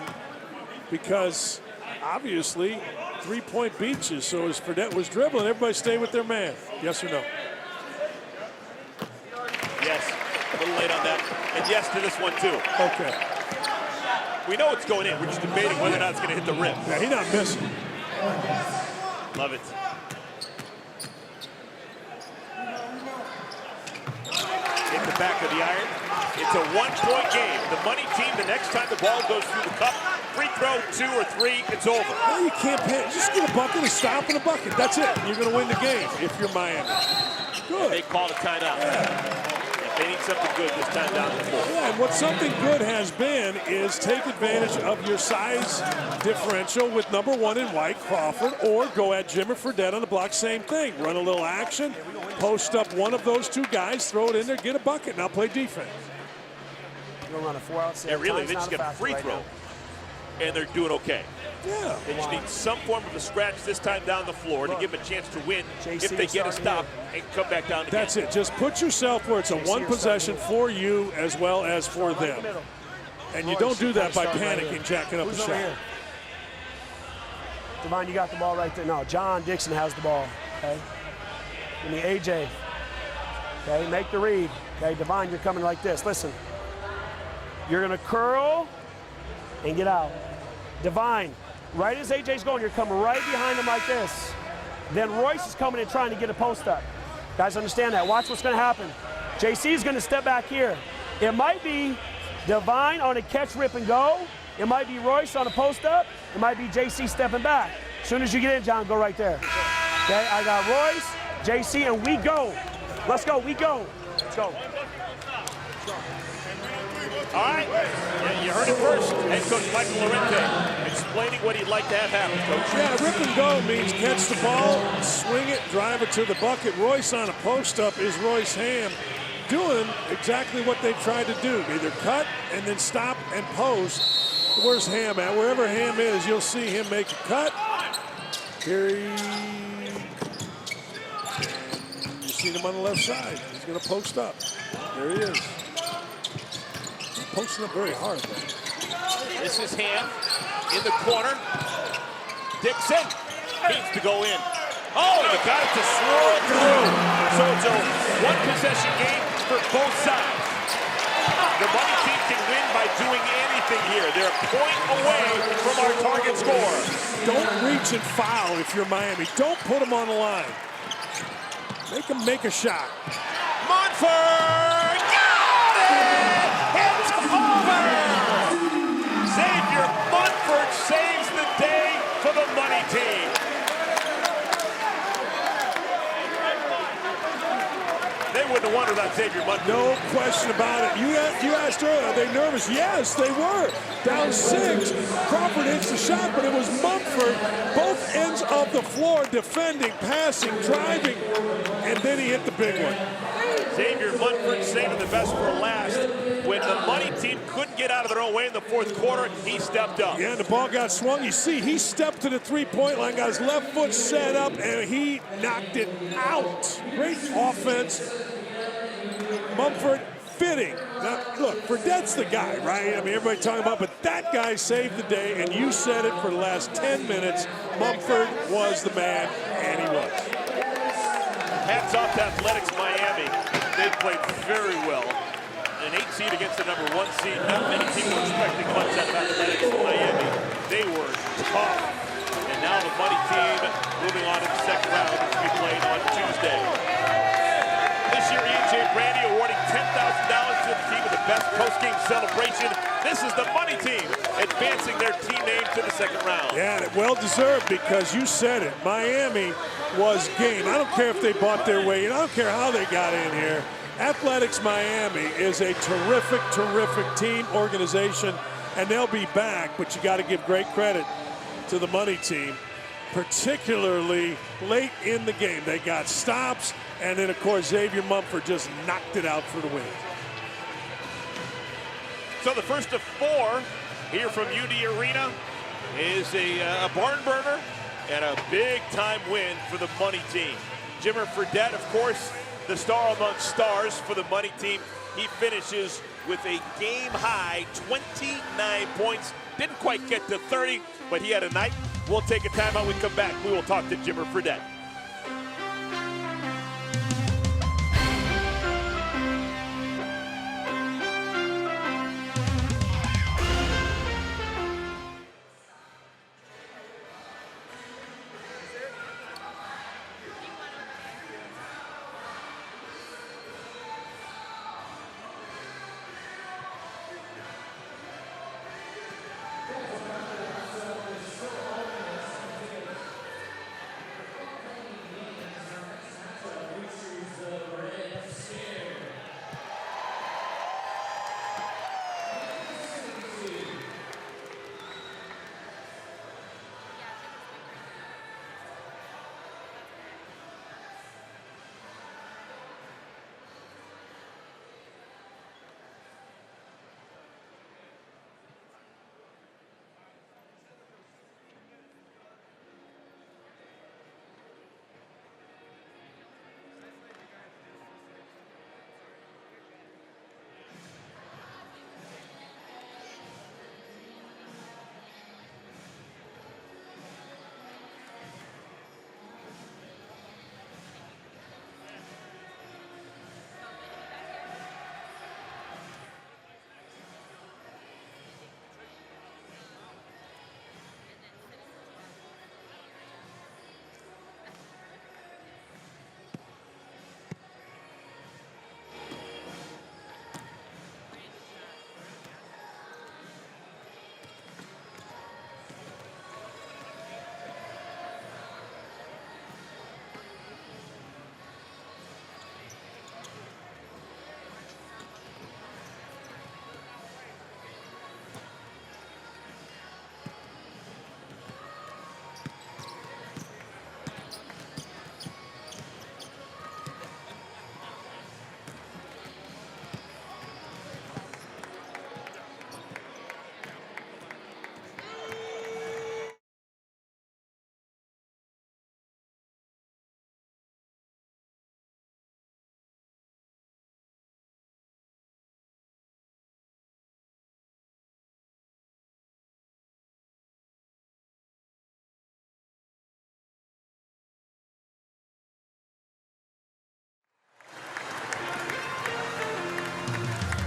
because obviously 3-point beaches. So as Fredette was dribbling, everybody stayed with their man. Yes or no? Yes. A little late on that. And yes to this one too. Okay. We know it's going in. We're just debating whether or not it's going to hit the rim. Yeah, he's not missing. Love it. Hit the back of the iron. It's a 1-point game. The money team, the next time the ball goes through the cup, free throw 2 or 3, it's over. No, you can't pay. Just get a bucket and stop in a bucket. That's it. You're going to win the game if you're Miami. Good. They call a timeout. Yeah. They need something good this time down the floor. Yeah, and what something good has been is take advantage of your size differential with number 1 in white, Crawford, or go at Jimmer Fredette on the block, same thing. Run a little action, post up one of those 2 guys, throw it in there, get a bucket, now play defense. You're going to run a 4-out set. Yeah, really, they just get a free throw, and they're doing okay. Yeah. They just need some form of a scratch this time down the floor to give them a chance to win if they get a stop and come back down again. That's it. Just put yourself where it's a 1 possession for you as well as for them. And you don't do that by panicking, jacking up the shot. Devine, you got the ball right there. No, John Dixon has the ball, okay? Give me AJ. Okay, make the read. Okay, Devine, you're coming like this. Listen. You're gonna curl and get out. Devine, right as AJ's going, you're coming right behind him like this. Then Royce is coming and trying to get a post up. Guys, understand that. Watch what's gonna happen. JC's gonna step back here. It might be Devine on a catch, rip, and go. It might be Royce on a post up. It might be JC stepping back. As soon as you get in, John, go right there. Okay, I got Royce, JC, and we go. Let's go, we go. Let's go. All right, yeah, you heard it first. Head coach Michael Lorente explaining what he'd like to have happen, coach. Yeah, rip and go means catch the ball, swing it, drive it to the bucket. Royce on a post-up is Royce Ham doing exactly what they tried to do. Either cut and then stop and post. Where's Ham at? Wherever Ham is, you'll see him make a cut. Here you see him on the left side. He's going to post up. There he is. He's posting up very hard, though. This is Ham in the corner. Dixon needs to go in. Oh, and he got it to swirl through. So it's a one-possession game for both sides. The money team can win by doing anything here. They're a point away from our target score. Don't reach and foul if you're Miami. Don't put them on the line. Make them make a shot. Montfort got it! It's over! Xavier Montfort saves the day for the money team. They wouldn't have won without Xavier Montfort. No question about it. You asked earlier, are they nervous? Yes, they were. Down 6. Crawford hits the shot, but it was Montfort, both ends of the floor, defending, passing, driving, and then he hit the big one. Xavier Montfort saving the best for last. When the money team couldn't get out of their own way in the fourth quarter, he stepped up. Yeah, and the ball got swung. You see, he stepped to the three-point line, got his left foot set up, and he knocked it out. Great offense. Montfort fitting. Now, look, Fredette's the guy, right? I mean, everybody talking about, but that guy saved the day, and you said it for the last 10 minutes. Montfort was the man, and he was. Hats off to Athletics Miami. They played very well. An 8 seed against the number 1 seed. Not many people were expecting much out of Athletics Miami. They were tough. And now the money team moving on to the second round, which we played on Tuesday. This year, E.J. Brandy awarding $10,000 to the team with the best post-game celebration. This is the money team advancing their team name to the second round. Yeah, and well-deserved because you said it. Miami was game. I don't care if they bought their way in. I don't care how they got in here. Athletics Miami is a terrific, terrific team, organization, and they'll be back, but you got to give great credit to the money team, particularly late in the game. They got stops, and then, of course, Xavier Montfort just knocked it out for the win. So the first of 4 here from UD Arena is a barn burner and a big-time win for the money team. Jimmer Fredette, of course, the star among stars for the money team. He finishes with a game-high 29 points. Didn't quite get to 30, but he had a night. We'll take a timeout. When we come back, we will talk to Jimmer Fredette.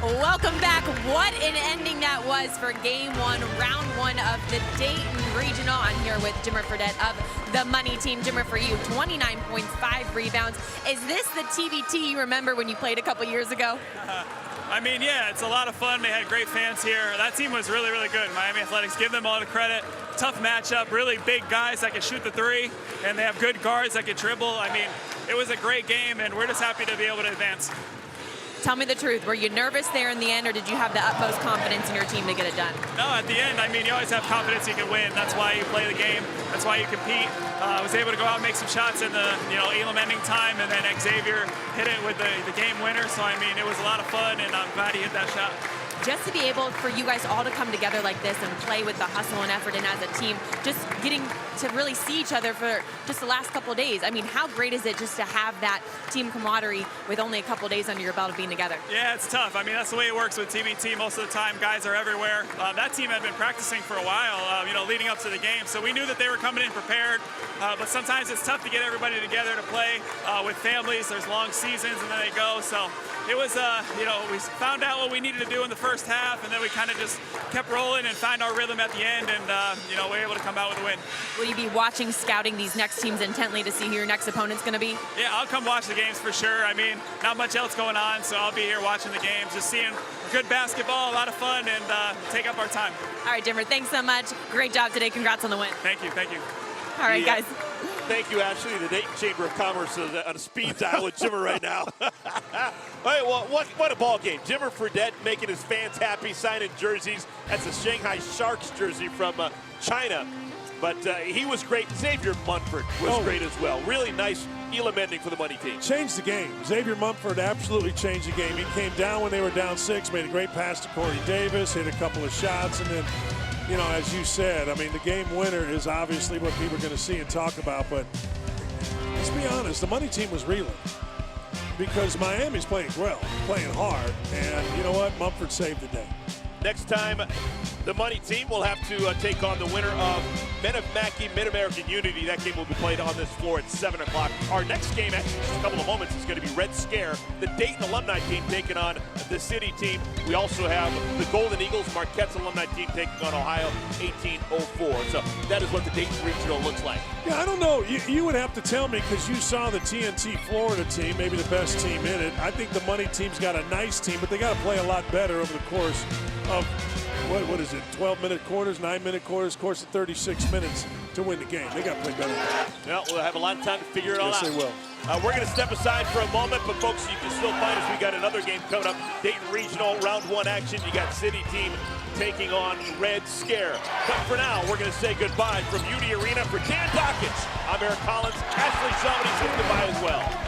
Welcome back. What an ending that was for Game 1, Round 1 of the Dayton Regional. I'm here with Jimmer Fredette of the Money Team. Jimmer, for you, 29 points, 5 rebounds. Is this the TBT you remember when you played a couple years ago? I mean, yeah, it's a lot of fun. They had great fans here. That team was really, really good. Miami Athletics, give them all the credit. Tough matchup, really big guys that can shoot the three, and they have good guards that can dribble. I mean, it was a great game, and we're just happy to be able to advance. Tell me the truth. Were you nervous there in the end, or did you have the utmost confidence in your team to get it done? No, at the end, I mean, you always have confidence you can win. That's why you play the game. That's why you compete. I was able to go out and make some shots in the Elam ending time, and then Xavier hit it with the game winner. So, I mean, it was a lot of fun, and I'm glad he hit that shot. Just to be able for you guys all to come together like this and play with the hustle and effort and as a team, just getting to really see each other for just the last couple of days. I mean, how great is it just to have that team camaraderie with only a couple of days under your belt of being together? Yeah, it's tough. I mean, that's the way it works with TBT. Most of the time, guys are everywhere. That team had been practicing for a while, leading up to the game. So we knew that they were coming in prepared. But sometimes it's tough to get everybody together to play with families. There's long seasons, and then they go. So it was, we found out what we needed to do in the first half, and then we kind of just kept rolling and find our rhythm at the end, and we were able to come out with a win. Will you be watching, scouting these next teams intently to see who your next opponent's going to be? Yeah, I'll come watch the games for sure. I mean, not much else going on, so I'll be here watching the games, just seeing good basketball, a lot of fun, and take up our time. All right, Jimmer, thanks so much. Great job today. Congrats on the win. Thank you. All right, guys. Thank you, Ashley. The Dayton Chamber of Commerce is on a speed dial with Jimmer right now. All right, well, what a ball game. Jimmer Fredette making his fans happy, signing jerseys. That's a Shanghai Sharks jersey from China. But he was great. Xavier Munford was great as well. Really nice Elam ending for the Money Team. Changed the game. Xavier Munford absolutely changed the game. He came down when they were down 6, made a great pass to Corey Davis, hit a couple of shots, and then, as you said, I mean, the game winner is obviously what people are going to see and talk about. But let's be honest, the Money Team was reeling because Miami's playing well, playing hard, and you know what? Munford saved the day. Next time, the Money Team will have to take on the winner of Men of Mackey Mid-American Unity. That game will be played on this floor at 7 o'clock. Our next game, actually, just a couple of moments, is going to be Red Scare, the Dayton alumni team taking on the City team. We also have the Golden Eagles, Marquette's alumni team taking on Ohio 1804. So that is what the Dayton Regional looks like. Yeah, I don't know. You would have to tell me because you saw the TNT Florida team, maybe the best team in it. I think the Money Team's got a nice team, but they got to play a lot better over the course of, what is it, 12-minute quarters, 9-minute quarters, course of 36 minutes to win the game. They got to play better. Well, we'll have a lot of time to figure it all out. Yes, they will. We're going to step aside for a moment, but folks, you can still find us. We got another game coming up. Dayton Regional Round 1 action. You got City team taking on Red Scare. But for now, we're going to say goodbye from UD Arena. For Dan Dawkins, I'm Eric Collins. Ashley Zomany says goodbye as well.